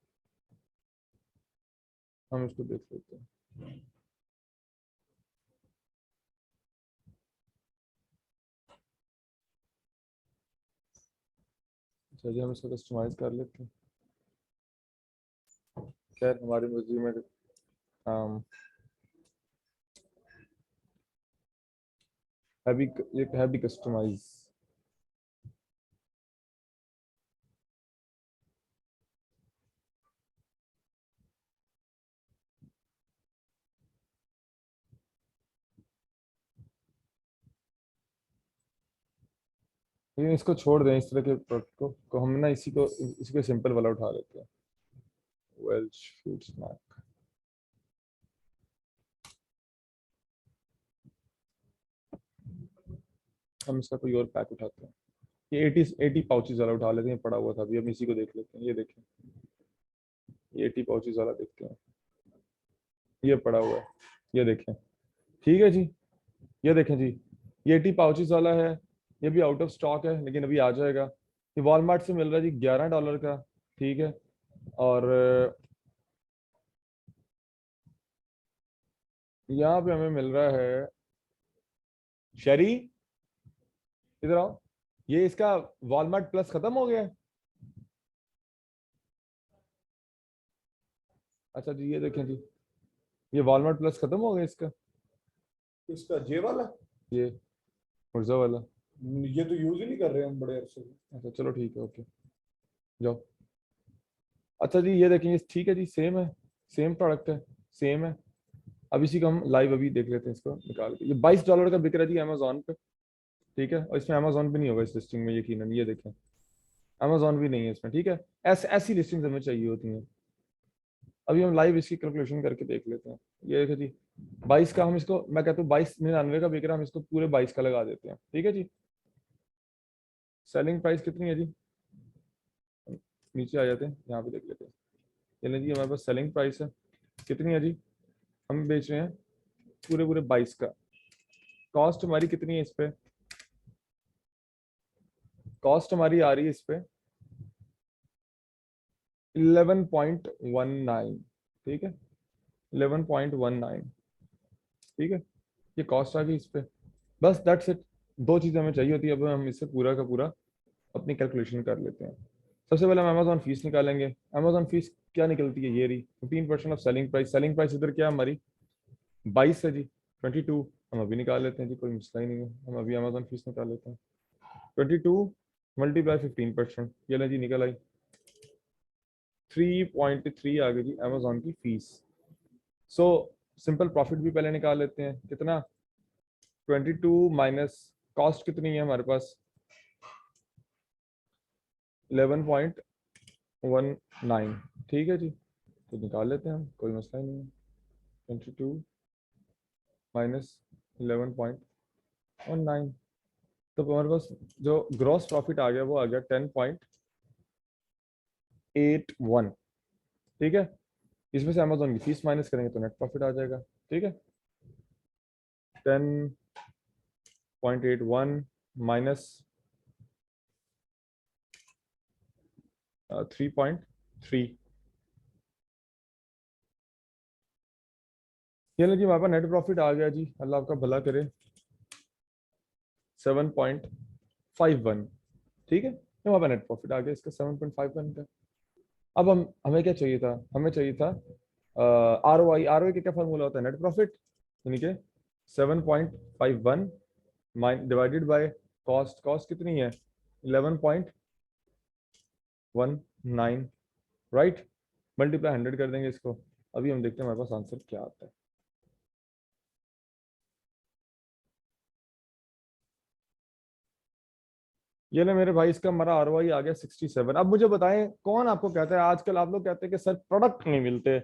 हम इसको देख लेते हैं। चलिए हम इसको कस्टमाइज कर लेते हैं। खैर हमारी मर्जी में um, हैवी, ये हैवी कस्टमाइज। लेकिन इसको छोड़ दें, इस तरह के प्रोडक्ट को हम ना इसी को सिंपल वाला उठा लेते हैं, वेल्च फ्रूट स्नैक। हम इसका कोई और पैक उठाते हैं। ये 80 पाउचेस वाला उठा लेते हैं, पड़ा हुआ था अभी, हम इसी को देख लेते हैं। ये देखें, ये 80 पाउचेस वाला देखते हैं, ये पड़ा हुआ है, ये देखें, ठीक है जी। ये देखें जी, ये 80 पाउचेस वाला है। ये भी आउट ऑफ स्टॉक है, लेकिन अभी आ जाएगा। ये वॉलमार्ट से मिल रहा है जी, $11 का, ठीक है। और यहाँ पे हमें मिल रहा है शेरी, इधर आओ। ये इसका वॉलमार्ट प्लस खत्म हो गया है। अच्छा जी, ये देखें जी, ये वॉलमार्ट प्लस खत्म हो गया इसका। इसका जे वाला, ये मुर्जा वाला। ये तो यूज ही नहीं कर रहे हम बड़े अरसे से। अच्छा चलो ठीक है, ओके, जाओ। अच्छा जी, ये देखें, ये ठीक है जी, सेम है, सेम प्रोडक्ट है, सेम है। अब इसी को हम लाइव अभी देख लेते हैं, इसको निकाल के। ये $22 का बिक रहा है जी अमेजोन पे, ठीक है। और इसमें अमेजोन पे नहीं होगा इस लिस्टिंग में, यकीनन। ये देखें, अमेजोन भी नहीं है इसमें, ठीक है। ऐसी लिस्टिंग हमें चाहिए होती हैं। अभी हम लाइव इसकी कैलकुलेशन करके देख लेते हैं। ये देखो जी, 22 का, हम इसको, मैं कहता हूँ 22.99 का बिक रहा है, हम इसको पूरे 22 का लगा देते हैं, ठीक है जी। सेलिंग प्राइस कितनी है जी, नीचे आ जाते हैं, यहाँ पे देख लेते हैं। चलिए जी, हमारे पास सेलिंग प्राइस है, कितनी है जी। हम बेच रहे हैं पूरे पूरे 22 का। कॉस्ट हमारी कितनी है इस पे, कॉस्ट हमारी आ रही है इस पे 11.19, ठीक है, 11.19, ठीक है। ये कॉस्ट आ गई इस पे, बस दैट्स इट। दो चीज़ें हमें चाहिए होती है। अब हम इससे पूरा का पूरा अपनी कैलकुलेशन कर लेते हैं। सबसे पहले हम अमेजोन फीस निकालेंगे। अमेजोन फीस क्या निकलती है, ये रही 15% of selling price. Selling price इधर क्या है हमारी, 22 है जी, 22। हम अभी निकाल लेते हैं जी, कोई मसला ही नहीं है। हम अभी अमेजोन फीस निकाल लेते हैं। 22 मल्टीप्लाई 15%, ये ले जी निकल आई 3.3 आ गई जी अमेजोन की फीस। सो सिंपल प्रॉफिट भी पहले निकाल लेते हैं, कितना 22 माइनस कॉस्ट कितनी है हमारे पास 11.19, ठीक है जी, तो निकाल लेते हैं हम, कोई मसला ही नहीं है। 22 माइनस 11.19, तो हमारे पास जो ग्रॉस प्रॉफिट आ गया वो आ गया 10.81, ठीक है। इसमें से अमेजोन की फीस माइनस करेंगे तो नेट प्रॉफिट आ जाएगा, ठीक है। 10.81 माइनस 3.3, ये लो जी हमारे पास नेट प्रॉफिट आ गया जी, अल्लाह आपका भला करे 7.51, ठीक है, ये हमारे पास नेट प्रॉफिट आ गया इसका 7.51 का। अब हमें क्या चाहिए था, हमें चाहिए था ROI। ROI का क्या फार्मूला होता है, नेट प्रॉफिट, यानी कि 7.51 डिवाइडेड बाय कॉस्ट, कॉस्ट कितनी है 11.19, राइट, मल्टीप्लाई 100 कर देंगे इसको। अभी हम देखते हैं हमारे पास आंसर क्या आता है। ये ना मेरे भाई, इसका हमारा ROI आ गया 67। अब मुझे बताएं कौन आपको कहता है, आजकल आप लोग कहते हैं कि सर प्रोडक्ट नहीं मिलते,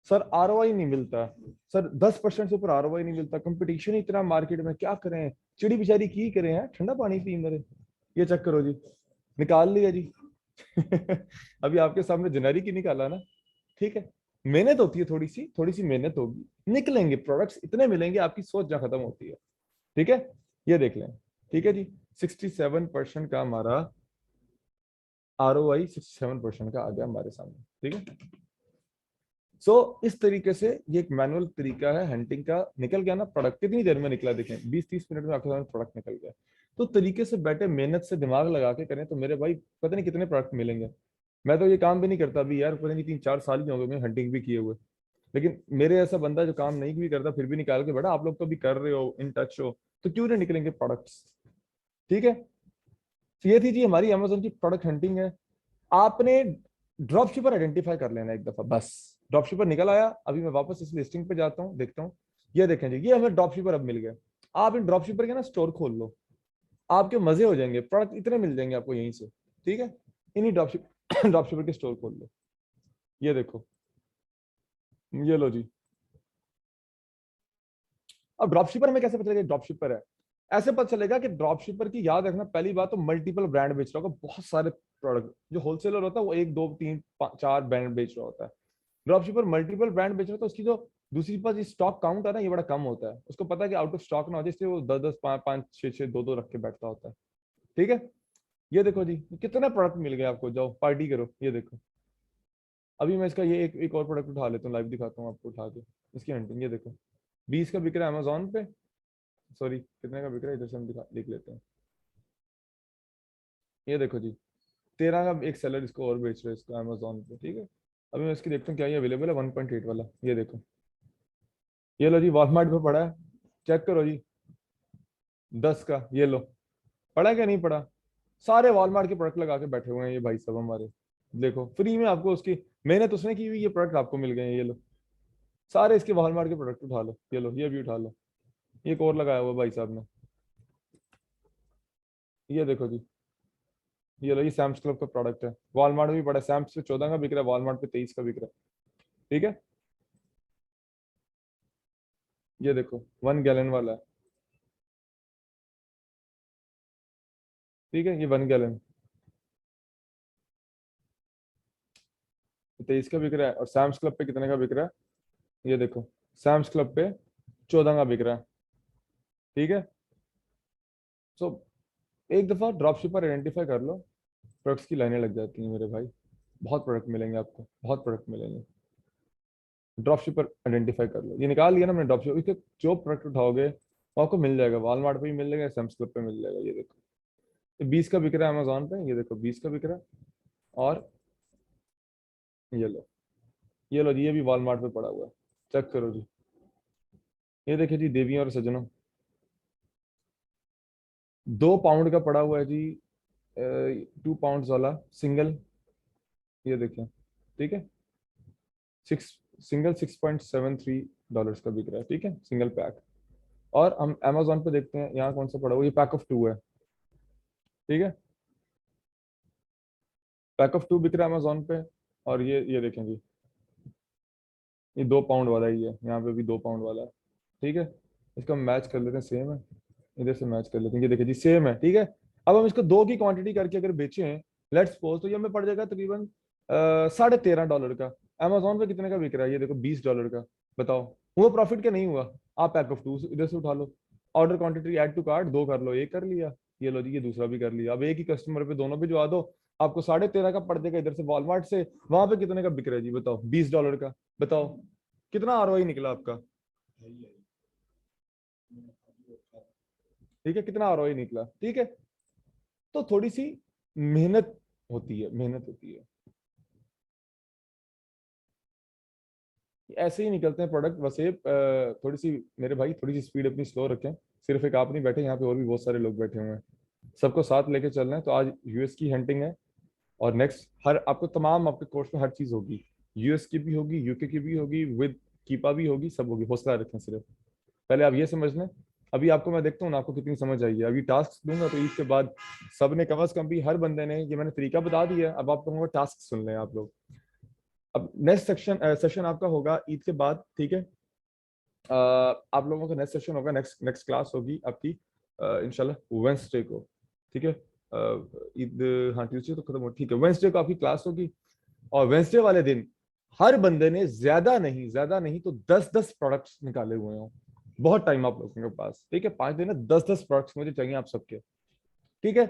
सर ROI नहीं मिलता, सर 10% से ऊपर ROI नहीं मिलता, कंपटीशन इतना मार्केट में, क्या करें, चिड़ी बेचारी की करें हैं, ठंडा पानी पी मेरे। ये चेक करो जी, निकाल लिया जी अभी आपके सामने जेनेरिक ही निकाला ना, ठीक है। मेहनत होती है, थोड़ी सी मेहनत होगी, निकलेंगे प्रोडक्ट्स इतने मिलेंगे, आपकी सोच जहाँ खत्म होती है, ठीक है। ये देख लें, ठीक है जी, 67% का हमारा ROI 67% का आ गया हमारे सामने, ठीक है। सो इस तरीके से ये एक मैनुअल तरीका है हंटिंग का, निकल गया ना प्रोडक्ट, कितनी देर में निकला देखें, 20-30 मिनट में आपके सामने प्रोडक्ट निकल गया। तो तरीके से बैठे मेहनत से दिमाग लगा के करें तो मेरे भाई पता नहीं कितने प्रोडक्ट मिलेंगे। मैं तो ये काम भी नहीं करता अभी यार, पता नहीं 3-4 साल ही हो गए मैं हंटिंग भी किए हुए, लेकिन मेरे ऐसा बंदा जो काम नहीं भी करता फिर भी निकाल के बैठा, आप लोग तो भी कर रहे हो, इन टच हो, तो क्यों नहीं निकलेंगे प्रोडक्ट्स, ठीक है। तो ये थी जी हमारी अमेजोन की प्रोडक्ट हंटिंग है। आपने ड्रॉप शिपर आइडेंटिफाई कर लेना एक दफा बस। ड्रॉप शिपर निकल आया, अभी मैं वापस इस लिस्टिंग पे जाता हूँ, देखता हूँ, ये देखें जी, ये हमें ड्रॉप शिपर अब मिल गया। आप इन ड्रॉप शिपर के ना स्टोर खोल लो, आपके मजे हो जाएंगे, प्रोडक्ट इतने मिल जाएंगे आपको यहीं से, ठीक है। इन्हीं ड्रॉप शिपर के स्टोर खोल लो, ये देखो, ये लो जी। अब ड्रॉप शिपर हमें कैसे पता चलेगा ड्रॉप शिपर है, ऐसे पता चलेगा कि ड्रॉप शिपर की, याद रखना पहली बात तो मल्टीपल ब्रांड बेच रहा होगा, बहुत सारे प्रोडक्ट, जो होलसेलर होता है वो 1 2 3 4 ब्रांड बेच रहा होता है। ड्रॉपशिपर मल्टीपल ब्रांड बेच रहा है तो उसकी जो दूसरी पास स्टॉक काउंट है ना, ये बड़ा कम होता है, उसको पता है कि आउट ऑफ स्टॉक ना हो जाए, इसलिए वो 10 10 5 5 6 6 2 2 रख के बैठता होता है, ठीक है। ये देखो जी कितने प्रोडक्ट मिल गए आपको, जाओ पार्टी करो, ये देखो। अभी मैं इसका ये एक और प्रोडक्ट उठा लेता हूँ, लाइव दिखाता हूँ आपको उठा के इसकी हंटिंग, ये देखो 20 का बिक रहा है अमेजोन पे, सॉरी कितने का बिक रहा है इधर से हम देख लेते हैं। ये देखो जी 13 का एक सेलर इसको और बेच रहा है इसको अमेजोन पे, ठीक है। अभी मैं इसकी देखता हूँ क्या ये अवेलेबल है 1.8 वाला, ये देखो, ये लो जी वॉलमार्ट पे पड़ा है, चेक करो जी 10 का, ये लो, पड़ा क्या नहीं पड़ा, सारे वॉलमार्ट के प्रोडक्ट लगा के बैठे हुए हैं ये भाई साहब हमारे, देखो फ्री में आपको उसकी मेहनत उसने की हुई, ये प्रोडक्ट आपको मिल गए हैं, ये लो सारे इसके वॉलमार्ट के प्रोडक्ट उठा लो, ये लो ये भी उठा लो, एक और लगाया हुआ भाई साहब ने, ये देखो जी, ये लो ये सैम्स क्लब का प्रोडक्ट है, वॉलमार्ट में भी पड़ा है, सैम्स पे 14 का बिक रहा है, वॉलमार्ट पे 23 का बिक रहा है, ठीक है। ये देखो 1 गैलन वाला है, ठीक है, ये 1 गैलन 23 का बिक रहा है, और सैम्स क्लब पे कितने का बिक रहा है, ये देखो सैम्स क्लब पे 14 का बिक रहा है, ठीक है। सो एक दफा ड्रॉप शिपर आइडेंटिफाई कर लो, प्रोडक्ट्स की लाइनें लग जाती हैं मेरे भाई, बहुत प्रोडक्ट मिलेंगे आपको, बहुत प्रोडक्ट मिलेंगे। ड्रॉप शिपर आइडेंटिफाई कर लो, ये निकाल लिया ना मैंने ड्रॉप शिपर, इसके जो प्रोडक्ट उठाओगे वो आपको मिल जाएगा, वॉलमार्ट पे भी मिल जाएगा, सैम्स क्लब पे मिल जाएगा, ये देखो ये 20 का बिक रहा है अमेजोन पे, ये देखो 20 का बिक रहा है, और ये लो जी ये भी वॉलमार्ट पे पड़ा हुआ है, चेक करो जी, ये देखिए जी देवियों और सजनों, 2 पाउंड का पड़ा हुआ है जी, 2 पाउंड वाला सिंगल, ये देखिए, ठीक है, सिंगल $6.73 का बिक रहा है, ठीक है, सिंगल पैक। और हम Amazon पे देखते हैं यहाँ कौन सा पड़ा हुआ, ये पैक ऑफ 2 है, ठीक है, पैक ऑफ 2 बिक रहा है Amazon पे। और ये देखें जी, ये 2 पाउंड वाला ही है, यहाँ पे भी 2 पाउंड वाला है, ठीक है। इसका मैच कर लेते हैं, सेम है, इधर से मैच कर लेते हैं, ये देखिए जी सेम है, ठीक है। अब हम इसको 2 की क्वांटिटी करके अगर बेचें, लेट्स सपोज, तो ये हमें पड़ जाएगा तकरीबन $13.5 का। Amazon पे कितने का बिक रहा है, ये देखो $20 का। बताओ हुआ प्रॉफिट क्या नहीं हुआ? आप पैक ऑफ 2 इधर से उठा लो, order quantity add to cart 2 कर लो, एक कर लिया, ये लो जी, ये दूसरा भी कर लिया। अब एक ही कस्टमर पे दोनों पे जो आ दो, आपको 13.5 का पड़ जाएगा इधर से वॉलमार्ट से, वहां पे कितने का बिक रहा है जी बताओ, $20 का। बताओ कितना आरओआई निकला आपका, ठीक है, कितना आरओआई निकला, ठीक है। तो थोड़ी सी मेहनत होती है, मेहनत होती है, ऐसे ही निकलते हैं प्रोडक्ट। वैसे थोड़ी सी मेरे भाई, थोड़ी सी स्पीड अपनी स्लो रखें, सिर्फ एक आप नहीं बैठे यहाँ पे, और भी बहुत सारे लोग बैठे हुए हैं, सबको साथ लेके चलना है। तो आज यूएस की हंटिंग है, और नेक्स्ट हर आपको तमाम आपके कोर्स में हर चीज होगी, यूएस की भी होगी, यूके की भी होगी, विद कीपा भी होगी, सब होगी। हौसला रखें सिर्फ, पहले आप ये समझ लें। अभी आपको मैं देखता हूँ ना आपको कितनी समझ आई है। अभी टास्क दूंगा तो इसके बाद सबने कम से कम भी, हर बंदे ने, ये मैंने तरीका बता दिया है, अब आप कहूँगा टास्क सुन लें आप लोग। अब नेक्स्ट सेशन आपका होगा ईद के बाद, ठीक है। आप लोगों का नेक्स्ट सेशन होगा, नेक्स्ट नेक्स्ट क्लास होगी आपकी इंशाल्लाह वेंसडे को, ठीक है। ईद, हाँ ट्यूसडे तो खत्म हो, ठीक है, वेंसडे को आपकी क्लास होगी। और वेंसडे वाले दिन हर बंदे ने ज्यादा नहीं तो 10-10 प्रोडक्ट्स निकाले हुए हों। बहुत टाइम आप लोगों के पास, ठीक है, 5 दिन है, 10-10 प्रोडक्ट्स मुझे चाहिए आप सबके, ठीक है।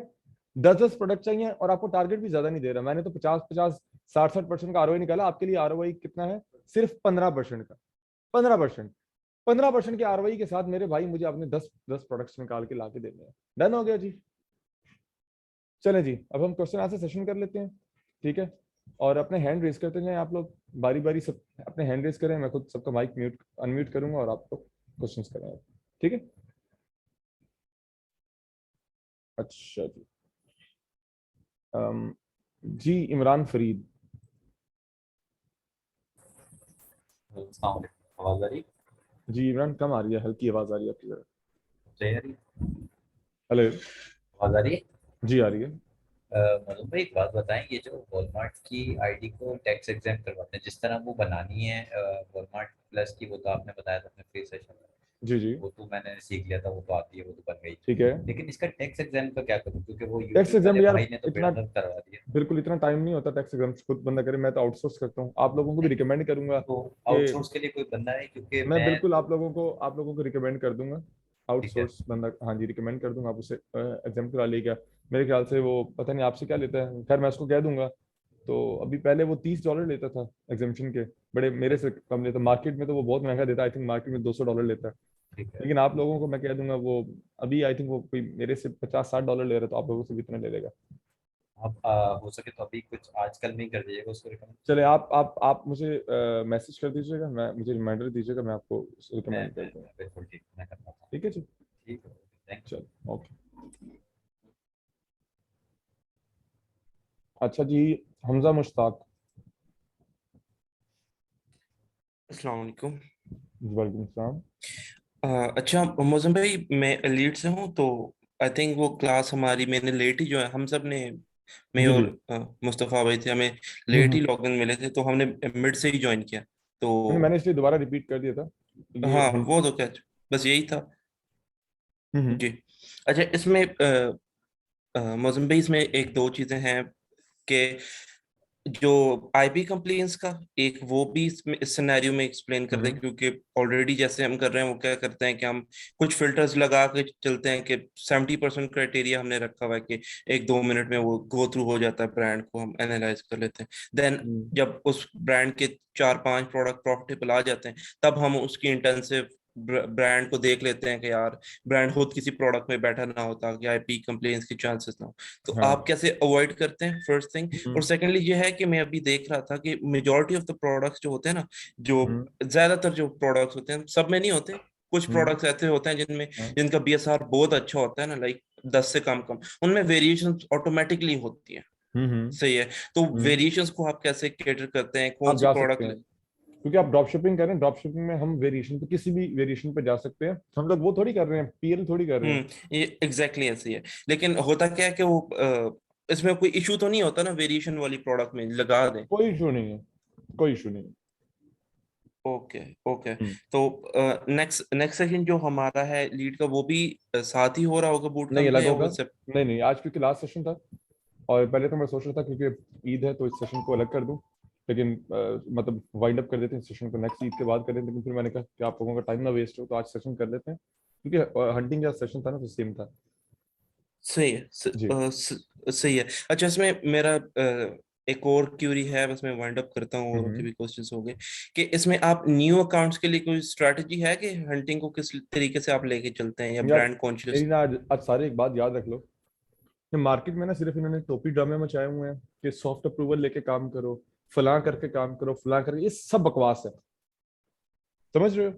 10-10 प्रोडक्ट चाहिए, और आपको टारगेट भी ज्यादा नहीं दे रहा, मैंने तो 50-50 60-60% का आरओआई निकाला, आपके लिए आरओआई कितना है, सिर्फ 15% का। 15%, 15% के आरओआई के साथ मेरे भाई मुझे आपने 10-10 प्रोडक्ट्स निकाल के ला के देने हैं। डन हो गया जी। चले जी, अब हम क्वेश्चन आंसर सेशन कर लेते हैं, ठीक है। और अपने हैंड रेज करते जाएं आप लोग, बारी बारी सब अपने हैंड रेज करें, मैं खुद सबका माइक म्यूट अनम्यूट करूंगा और आप लोग क्वेश्चंस करें, ठीक है। अच्छा जी, जी इमरान फरीद। आवाज आ रही? जी इमरान, कम आ रही है, हल्की आवाज आ रही है आपकी जरा। सही आ रही? हेलो, आवाज आ रही है? जी आ रही है। मधु भाई, एक बात बताएं, ये जो वॉलमार्ट की आईडी को टैक्स एग्जाम करवाते हैं, जिस तरह वो बनानी है वॉलमार्ट प्लस की, वो तो आपने बताया था अपने फ्री सेशन में, जी जी, वो तो मैंने सीख लिया था, वो तो आती है, वो तो बन गई। ठीक है। लेकिन इसका टैक्स एग्जाम का क्या करूं, क्योंकि वो टैक्स यूट्यूब एग्जाम वाले यार, भाई ने तो इतना बेड़ा गर्क करवा दिया। बिल्कुल इतना टाइम नहीं होता टैक्स एग्जाम खुद बंदा करे, मैं तो आउटसोर्स करता हूँ, आप लोगों को भी नहीं, रिकमेंड करूंगा तो कि आउटसोर्स के लिए कोई बंदा है? क्योंकि मैं मैं बिल्कुल तो, आप लोगों को रिकमेंड कर दूंगा, ठीक है, आउटसोर्स बंदा, हाँ जी रिकमेंड कर दूंगा, आप उसे एग्जाम करा लेगा। मेरे ख्याल से वो पता नहीं आपसे क्या लेता है, खैर मैं उसको कह दूंगा। तो अभी पहले वो $30 लेता था एग्जामेशन के, बड़े मेरे से कम लेता, मार्केट में तो वो बहुत महंगा देता है, आई थिंक मार्केट में $200 लेता है। ठीक है। लेकिन आप लोगों को मैं कह दूंगा वो अभी आई थिंक वो कोई मेरे से $50-60 ले रहा है, तो आप लोगों से भी इतना ले लेगा। आप हो सके तो अभी कुछ आजकल में ही कर दीजिएगा उसको रिकमेंड। चले आप मुझे मैसेज कर दीजिएगा, मैं मुझे रिमाइंडर दीजिएगा, मैं आपको मैं रिकमेंड कर मैं दूंगा। मैं बिल्कुल ठीक, मैं करता हूँ। ठीक है जी, ठीक है, थैंक यू। चलो ओके। अच्छा जी, हमजा मुश्ताक। अस्सलाम वालेकुम। जी वालेकुम सलाम। अच्छा मौसम भाई, मैं लीड से हूँ, तो आई थिंक वो क्लास हमारी मैंने लेट ही जो है, हम सब ने, मैं जी और जी, मुस्तफ़ा भाई थे, हमें लेट ही लॉगिन मिले थे, तो हमने मिड से ही ज्वाइन किया। तो मैंने इसलिए दोबारा रिपीट कर दिया था ये हाँ, हम। वो तो क्या, बस यही था हम्म, जी। अच्छा, इसमें मौसम भाई, इसमें एक दो चीजें हैं कि जो आईपी कंप्लेंट्स का एक, वो भी इस सिनेरियो में एक्सप्लेन कर दें, हम्म, क्योंकि ऑलरेडी जैसे हम कर रहे हैं, वो क्या करते हैं कि हम कुछ फिल्टर्स लगा के चलते हैं कि 70% क्राइटेरिया हमने रखा हुआ है कि 1-2 मिनट में वो गो थ्रू हो जाता है, ब्रांड को हम एनालाइज कर लेते हैं। देन हम्म, जब उस ब्रांड के 4-5 प्रोडक्ट प्रॉफिटेबल आ जाते हैं, तब हम उसकी इंटेंसिव ब्रांड को देख लेते हैं कि यार ब्रांड खुद किसी प्रोडक्ट में बैठा ना होता, कि आईपी कंप्लेंट्स की चांसेस ना हो। तो हाँ, आप कैसे अवॉइड करते हैं, फर्स्ट थिंग। और हम्म, सेकेंडली ये है कि मैं अभी देख रहा था कि मेजोरिटी ऑफ द प्रोडक्ट्स जो होते हैं ना, जो हम्म, ज्यादातर जो प्रोडक्ट्स होते हैं, सब में नहीं होते, कुछ प्रोडक्ट्स ऐसे होते हैं जिनमें हाँ। जिनका BSR बहुत अच्छा होता है ना, लाइक 10 से कम उनमें वेरिएशन ऑटोमेटिकली होती है। सही है। तो वेरिएशंस को आप कैसे कैटर करते हैं, कौन आप सी जा सकते प्रोडक्ट? हैं, क्योंकि आप ड्रॉप शिपिंग कर रहे हैं, ड्रॉप शिपिंग में हम वेरिएशन पे, किसी भी वेरिएशन पे जा सकते हैं। हम लोग वो थोड़ी कर रहे हैं, PL थोड़ी कर रहे हैं। ये एग्जैक्टली ऐसे ही है। लेकिन होता क्या है कि वो इसमें कोई इशू तो नहीं होता ना, वेरिएशन वाली प्रोडक्ट में लगा दें? कोई इशू नहीं है, कोई इशू नहीं है। Okay okay. तो नेक्स्ट नेक्स्ट सेशन जो हमारा है लीड का, वो भी साथ ही हो रहा होगा बूट नहीं कैंप में, अलग या होगा, वो सब? नहीं नहीं, आज क्योंकि लास्ट सेशन था, और पहले तो मैं सोच रहा था क्योंकि ईद है तो इस सेशन को अलग कर दूं, लेकिन मतलब वाइंड अप कर देते हैं इस सेशन को, नेक्स्ट ईद के बाद करें। लेकिन फिर मैंने कहा कि आप लोगों का टाइम ना वेस्ट हो, तो आज सेशन कर लेते हैं, क्योंकि हंटिंग का सेशन था ना तो सेम था। सही है। जी सही है। अच्छा, इसमें मेरा एक और क्यूरी है, बस मैं वाइंड अप करता हूँ, औरों के हम्म। भी क्वेश्चंस हो गए। कि इसमें आप न्यू अकाउंट्स के लिए कोई स्ट्रैटेजी है कि हंटिंग को किस तरीके से आप लेके चलते हैं, या यार ब्रांड कॉन्शियस? मेरी ना आज सारे एक बात याद रख लो, कि मार्केट में ना सिर्फ इन्होंने टोपी ड्रामे मचाए हुए हैं कि सॉफ्ट अप्रूवल लेके काम करो, फलां करके काम करो, फलां करके, ये सब बकवास है। समझ रहे हो?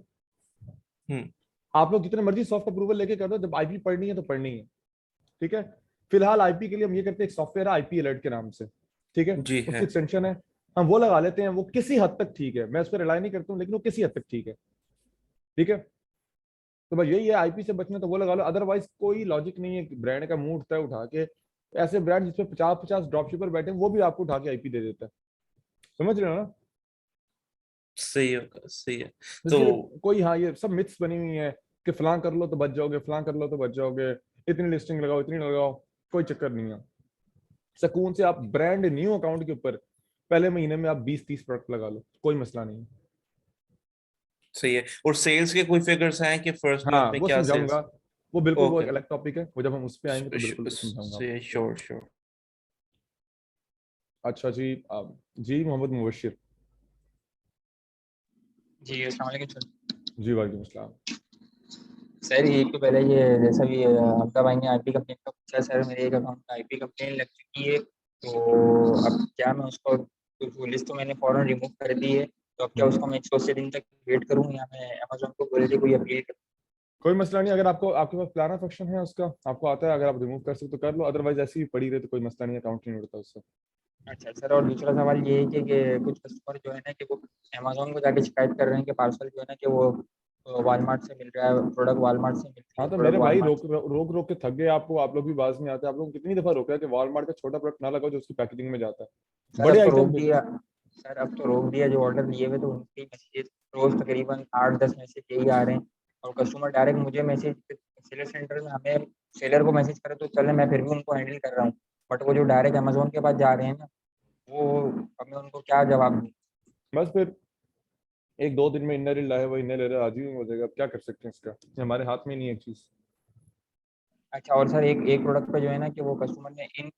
हम्म। आप लोग जितने मर्जी सॉफ्ट अप्रूवल लेके कर दो, जब आईपी पढ़नी है तो पढ़नी है, ठीक है। फिलहाल आईपी के लिए हम ये करते हैं, एक सॉफ्टवेयर है आईपी अलर्ट के नाम से, ठीक है, जी उसकी है। एक्सटेंशन है, हम वो लगा लेते हैं। वो किसी हद तक ठीक है, मैं उस पर रिलाई नहीं करता हूँ, लेकिन वो किसी हद तक ठीक है, ठीक है। तो बस यही है, आईपी से बचना तो वो लगा लो, अदरवाइज कोई लॉजिक नहीं है। ब्रांड का मुंह उठता है उठा के, ऐसे ब्रांड जिसपे 50-50 ड्रॉप शिपर बैठे हैं, वो भी आपको उठा के आईपी दे देता है। समझ रहे हो ना? सही होगा, सही है। तो तो इसके लिए कोई, हाँ, ये सब मिथ्स बनी हुई है कि फलां कर लो तो बच जाओगे, फलां कर लो तो बच जाओगे, इतनी लिस्टिंग लगाओ, इतनी लगाओ, कोई चक्कर नहीं है। सुकून से आप ब्रांड न्यू अकाउंट के ऊपर पहले महीने में आप 20-30 प्रोडक्ट लगा लो, कोई मसला नहीं है। सही है। और सेल्स के कोई फिगर्स हैं कि फर्स्ट मंथ हाँ में वो क्या समझाऊंगा, सेल्स? वो बिल्कुल, वो एक ओके। अलग टॉपिक है, वो जब हम उस पर आएंगे तो बिल्कुल समझाऊंगा सही है, आपको। Sure sure. अच्छा जी, जी मोहम्मद मुबशिर। जी अस्सलाम वालेकुम सर। जी वालेकुम अस्सलाम। सर एक तो पहले ये जैसा भी हमदा भाई ने आईपी कंप्लेन का पूछा, सर मेरे एक अकाउंट में आईपी कंप्लेन लग चुकी है, तो अब क्या मैं उसको, तो लिस्ट तो मैंने फौरन रिमूव कर दी है, तो अब क्या उसको मैं 180 दिन तक वेट करूँ, या मैं अमेजोन को बोल के कोई अपील करूँ? कोई मसला नहीं, अगर आपको, आपके पास प्लान ऑफ एक्शन है उसका, आपको आता है, अगर आप रिमूव कर सकते तो कर लो, अदरवाइज ऐसी ही पड़ी रहे तो कोई मसला नहीं है, अकाउंट नहीं उड़ता उससे। अच्छा सर, और दूसरा सवाल ये है कि कुछ कस्टमर जो है ना कि वो अमेजोन को जाके शिकायत कर रहे हैं कि पार्सल जो है ना कि वो वालमार्ट से मिल रहा है, प्रोडक्ट वालमार्ट से मिल रही हाँ है, तो प्रोडक्ट मेरे भाई, वालमार्ट रोक रोक रोक के थक गए आपको, आप लोग भी बाज नहीं आते। आप लोग कितनी दफा रोका है कि वॉलमार्ट का छोटा प्रोडक्ट ना लगाओ जो उसकी पैकेजिंग में जाता है, सर बड़े अब तो रोक आइटम भेजो। दिया। सर अब तो रोक दिया, जो ऑर्डर लिए हुए तो उनके मैसेज रोज तकरीबन 8-10 मैसेज यही आ रहे हैं, और कस्टमर डायरेक्ट मुझे मैसेज, सेलर सेंटर में हमें सेलर को मैसेज करे तो चले, मैं फिर भी उनको हैंडल कर रहा हूँ, बट वो जो डायरेक्ट अमेजोन के पास जा रहे हैं ना, वो अब मैं उनको क्या जवाब दूँ? बस फिर 1-2 दिन में इन्ना लिल्लाह व इन्ना इलैहि राजिऊन हो जाएगा, अब क्या कर सकते हैं इसका, ये हमारे हाथ में नहीं है एक चीज। अच्छा, और सर एक एक प्रोडक्ट पे जो है ना कि वो कस्टमर ने इन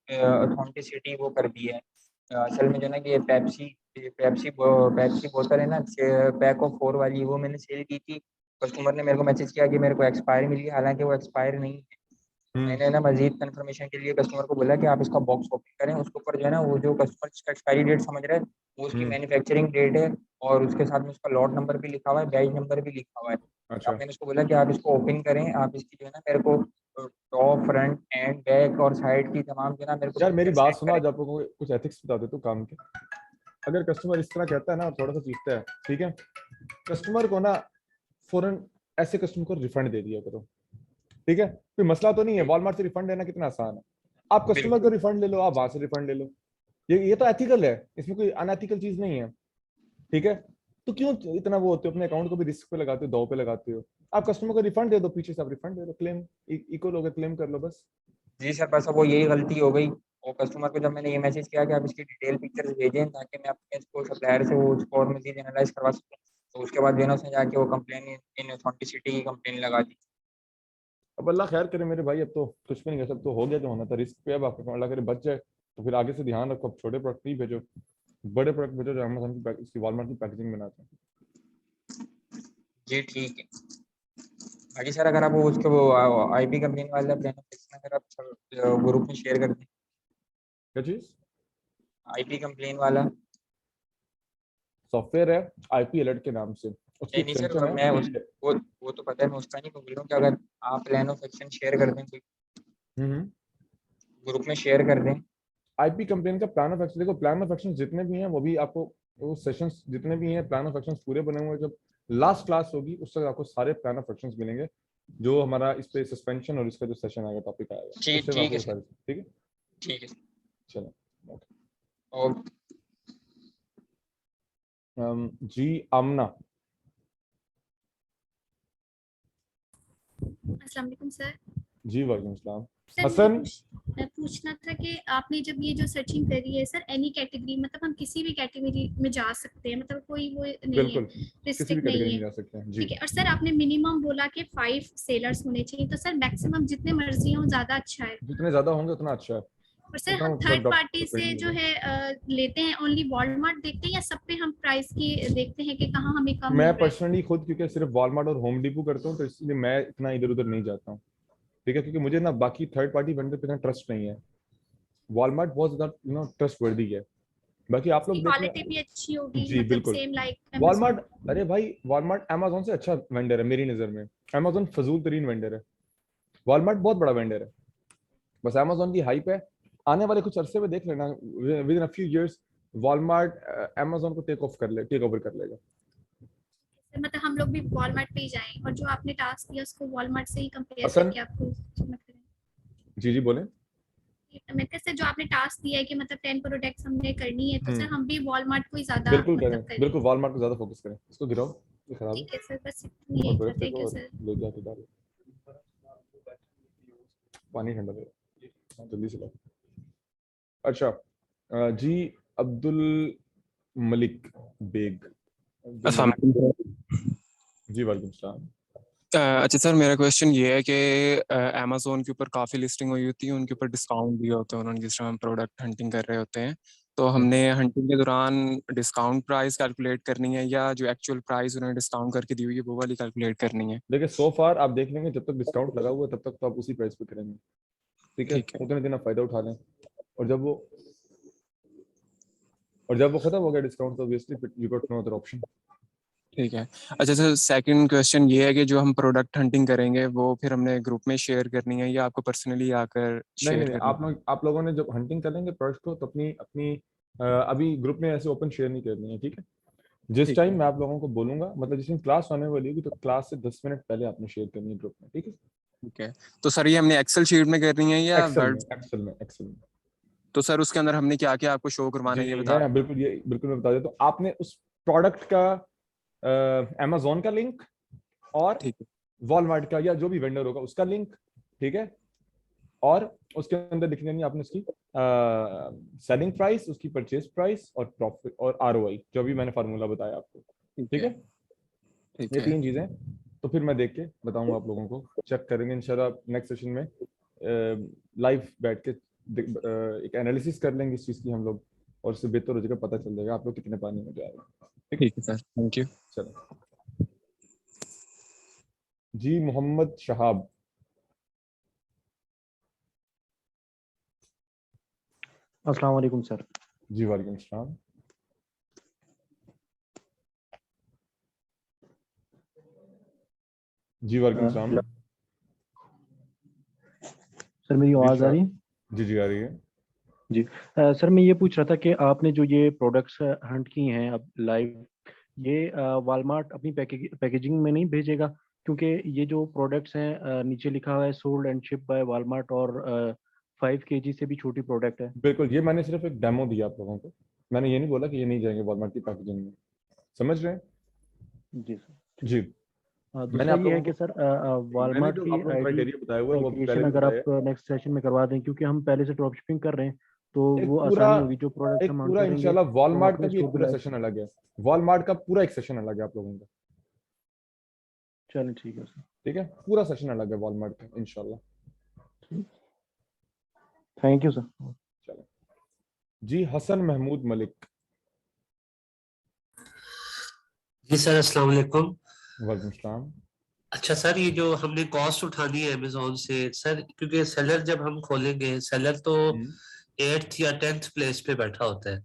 ऑथेंटिसिटी वो कर दी है, असल में जो है ना कि ये पेप्सी बोतल है ना, पैक ऑफ 4 वाली, वो मैंने सेल की थी। कस्टमर ने मेरे को मैसेज किया कि मेरे को एक्सपायर मिली है, हालांकि वो एक्सपायर नहीं है। मैंने ना मजीद कंफर्मेशन के लिए कस्टमर को बोला कि आप इसका बॉक्स ओपन करें, उसके ऊपर जो है ना वो जो कस्टमर इसका एक्सपायरी डेट समझ रहा है, वो उसकी मैन्युफैक्चरिंग डेट है, और उसके साथ में उसका लॉट नंबर भी लिखा हुआ है, बैच नंबर भी लिखा हुआ है। अब अच्छा मैंने उसको बोला कि आप इसको ओपन करें, आप इसकी जो है ना मेरे को टॉप, फ्रंट एंड बैक और साइड की तमाम जो है ना मेरे को यार मेरी पिक्चर बात सेंड सुनो, करें। आज आप लोगों को कुछ एथिक्स बता देता हूँ काम के। अगर कस्टमर इस तरह कहता है ना, थोड़ा सा चीखता है, ठीक है, कस्टमर को ना फौरन ऐसे कस्टमर को रिफंड दे दिया करो, ठीक है। कोई मसला तो नहीं है, वॉलमार्ट से रिफंड लेना कितना आसान है। आप कस्टमर को बिल्कुल। रिफंड ले लो, आप वहां से रिफंड ले लो, ये तो एथिकल है, इसमें कोई अनएथिकल चीज नहीं है, ठीक है। तो क्यों इतना वो होते हो, अपने अकाउंट को भी रिस्क पे लगाते हो, दाव पे लगाते हो। आप कस्टमर को रिफंड दे दो, पीछे से आप रिफंड दे दो, क्लेम इक्वल हो गया, क्लेम कर लो बस। जी सर, बस अब वो यही गलती हो गई, और कस्टमर को जब मैंने ये मैसेज किया कि आप इसकी डिटेल पिक्चर्स भेजें ताकि मैं अपने इसको सप्लायर से वो उसको और मजीद एनालाइज करवा सकूँ, तो उसके बाद जो है ना उसने जाके वो कंप्लेन इन ऑथेंटिसिटी की कंप्लेन लगा दी। अब अल्लाह खैर करे मेरे भाई, अब तो कुछ भी नहीं कर सकते, तो हो गया जो होना था, रिस्क पे अब आपका अल्लाह करे बच जाए, तो फिर आगे से ध्यान रखो, अब छोटे प्रोडक्ट नहीं भेजो, बड़े प्रोडक्ट भेजो जो अमेज़न की इसकी वॉलमार्ट की पैकेजिंग बनाते हैं। जी ठीक है। बाकी सर अगर आप वो उसके वो आईपी कंप्लेन वाला प्लान अगर आप ग्रुप में शेयर कर दें, क्या चीज? आईपी कंप्लेन वाला। सॉफ्टवेयर है IP अलर्ट के नाम से, उसकी नहीं सर, extension है। मैं वो तो पता है, मैं उसका नहीं बोल रहा हूँ कि अगर आप प्लान ऑफ एक्शन शेयर कर दें, कोई ग्रुप में शेयर कर दें। IP कंप्लेन का प्लान ऑफ एक्शन, देखो प्लान ऑफ एक्शन जितने भी हैं वो भी आपको, वो सेशंस जितने भी हैं प्लान ऑफ एक्शंस पूरे बने हुए हैं। जब लास्ट क्लास होगी उस तक आपको सारे प्लान ऑफ एक्शंस मिलेंगे, जो हमारा इस पे सस्पेंशन और इसका जो सेशन आएगा, टॉपिक आएगा, ठीक उससे है आपको सर, सारी, ठीक है ठीक है। चलो। और जी आमना। अस्सलाम वालेकुम सर। जी वालेकुम सलाम। सर हसन। मुझे पूछना था कि आपने जब ये जो सर्चिंग करी है सर, एनी कैटेगरी, मतलब हम किसी भी कैटेगरी में जा सकते हैं, मतलब कोई वो नहीं बिल्कुल है, किसी भी रिस्ट्रिक्ट कैटेगरी नहीं में है, जा सकते हैं जी। ठीक है। और सर आपने मिनिमम बोला कि 5 सेलर्स होने चाहिए, तो सर मैक्सिमम जितने मर्जी हो ज्यादा अच्छा है। जितने ज्यादा होंगे उतना अच्छा है। और सर उतना हम मतलब थर्ड डॉक्टर पार्टी से डिपेंड जो होगा। है लेते हैं, ओनली वॉलमार्ट देखते हैं या सब पे हम प्राइस की देखते हैं कि कहाँ हमें कम मिल मैं रहा है? पर्सनली खुद क्योंकि सिर्फ वॉलमार्ट और होम डिपो करता हूँ, तो इसलिए मैं इतना इधर उधर नहीं जाता हूँ, ठीक है, क्योंकि मुझे ना बाकी थर्ड पार्टी वेंडर पे इतना ट्रस्ट नहीं है। वॉलमार्ट बहुत ज्यादा ट्रस्ट वर्दी है। बाकी आप लोग देख क्वालिटी लें। भी अच्छी होगी, जी मतलब बिल्कुल। सेम लाइक वॉलमार्ट, अरे भाई वॉलमार्ट अमेजोन से अच्छा वेंडर है मेरी नज़र में। अमेजोन फजूल तरीन वेंडर है, वॉलमार्ट बहुत बड़ा वेंडर है। बस अमेजोन की हाइप है, आने वाले कुछ अरसे में देख लेना, with in a few years Walmart Amazon को टेक ओवर कर लेगा। मतलब हम लोग भी वॉलमार्ट पे ही जाएं, और जो आपने टास्क दिया उसको वॉलमार्ट से ही कंपेयर हसन। करके आपको सबमिट करें। जी जी बोलें। मैं कहते जो आपने टास्क दिया है कि मतलब 10 प्रोडक्ट्स हमने करनी है, तो सर हम भी वॉलमार्ट को ही ज्यादा बिल्कुल करें, मतलब करें। बिल्कुल वॉलमार्ट को ज्यादा फोकस करें। इसको गिराओ, ये खराब है। ठीक है सर, बस इतनी और है। बर्फ थैंक देखो यू और सर। ले जाके डालो, पानी ठंडा दे, जल्दी से लो। अच्छा जी अब्दुल मलिक बेग। अस्सलाम वालेकुम। जी वालेकुम सलाम। अच्छा सर, मेरा क्वेश्चन ये है कि अमेज़ोन के ऊपर काफ़ी लिस्टिंग हुई होती है, उनके ऊपर डिस्काउंट दिए होते हैं उन्होंने, जिस टाइम हम प्रोडक्ट हंटिंग कर रहे होते हैं, तो हमने हंटिंग के दौरान डिस्काउंट प्राइस कैलकुलेट करनी है या जो एक्चुअल प्राइस उन्होंने डिस्काउंट करके दी हुई है वो वाली कैलकुलेट करनी है? देखिए सो फार आप देख लेंगे, जब तक डिस्काउंट लगा हुआ है तब तक तो आप उसी प्राइस पे करेंगे, ठीक है, ठीक है, उतने दिन आप फायदा उठा लें। और जब वो खत्म हो गया डिस्काउंट, तो obviously you got no other option. ठीक है। अच्छा सर, सेकंड क्वेश्चन ये है कि जो हम प्रोडक्ट हंटिंग करेंगे वो फिर हमने ग्रुप में शेयर करनी है या आपको पर्सनली आकर नहीं शेयर नहीं नहीं, करनी है? आप लोगों ने जब हंटिंग करेंगे प्रोडक्ट को, तो अपनी अपनी अभी ग्रुप में ऐसे ओपन शेयर नहीं करनी है, ठीक है। जिस ठीक टाइम है, मैं आप लोगों को बोलूंगा, मतलब जिस दिन क्लास होने वाली होगी, तो क्लास से 10 मिनट पहले आपने शेयर करनी है ग्रुप में, ठीक है। ठीक है। तो सर ये हमने एक्सेल शीट में करनी है या वर्ड? एक्सेल में। तो सर उसके अंदर हमने क्या क्या आपको शो करवाना जी है ये जी बता? बिल्कुल मैं बता देता हूँ। आपने उस प्रोडक्ट का अमेजोन का लिंक और ठीक है, वॉलमार्ट का या जो भी वेंडर होगा उसका लिंक, ठीक है, और उसके अंदर लिख लेनी आपने उसकी सेलिंग प्राइस, उसकी परचेज प्राइस और प्रॉफिट और ROI, जो भी मैंने फार्मूला बताया आपको, ठीक है। ठीक ये है। 3 चीजें, तो फिर मैं देख के बताऊंगा आप लोगों को, चेक करेंगे इंशाल्लाह नेक्स्ट सेशन में, लाइव बैठ के एक एनालिसिस कर लेंगे इस चीज की हम लोग, और उससे बेहतर हो जाएगा, पता चल जाएगा आप लोग कितने पानी में जा रहे हैं, ठीक है। ठीक है सर, थैंक यू। चलो जी मोहम्मद शहाब। अस्सलाम वालेकुम सर। जी वालेकुम सलाम। जी वालेकुम सलाम। सर मेरी आवाज़ आ रही है? जी जी आ रही है। जी सर, मैं ये पूछ रहा था कि आपने जो ये प्रोडक्ट्स हंट की हैं अब लाइव, ये वॉलमार्ट अपनी पैकेजिंग में नहीं भेजेगा? क्योंकि ये जो प्रोडक्ट्स हैं नीचे लिखा हुआ है sold and ship by Walmart, और 5 kg से भी छोटी प्रोडक्ट है। बिल्कुल, ये मैंने सिर्फ एक डेमो दिया आप लोगों को, मैंने ये नहीं बोला कि ये नहीं जाएंगे वॉलमार्ट की पैकेजिंग में, समझ रहे हैं। जी सर। जी मैंने दूसरा आप ये लोगों है कि को, सर मैंने वॉलमार्ट जो की आप लोगों को आईडी क्राइटेरिया बताया हुआ है वो एग्रीगेशन पहले भी अगर आप बताया नेक्स्ट सेशन में करवा दें, क्योंकि हम पहले से ड्रॉप शिपिंग कर रहे हैं, तो है। वो आसानी होगी। जो प्रोडक्ट्स एक हम हंट पूरा करेंगे इंशाल्लाह वो हम वॉलमार्ट का अपने भी एक स्टोर पे पूरा लाए। सेशन अलग है, वॉलमार्ट का पूरा एक सेशन अलग है आप लोगों का, चलिए ठीक है सर। ठीक है, पूरा सेशन अलग है वॉलमार्ट का इंशाल्लाह। Thank you sir. चलो जी हसन महमूद मलिक। जी सर, अस्सलाम वालेकुम। वालेकुम सलाम। अच्छा सर, ये जो हमने कॉस्ट उठानी है अमेजोन से सर, क्योंकि सेलर जब हम खोलेंगे, सेलर तो 8th या 10th प्लेस पे बैठा होता है,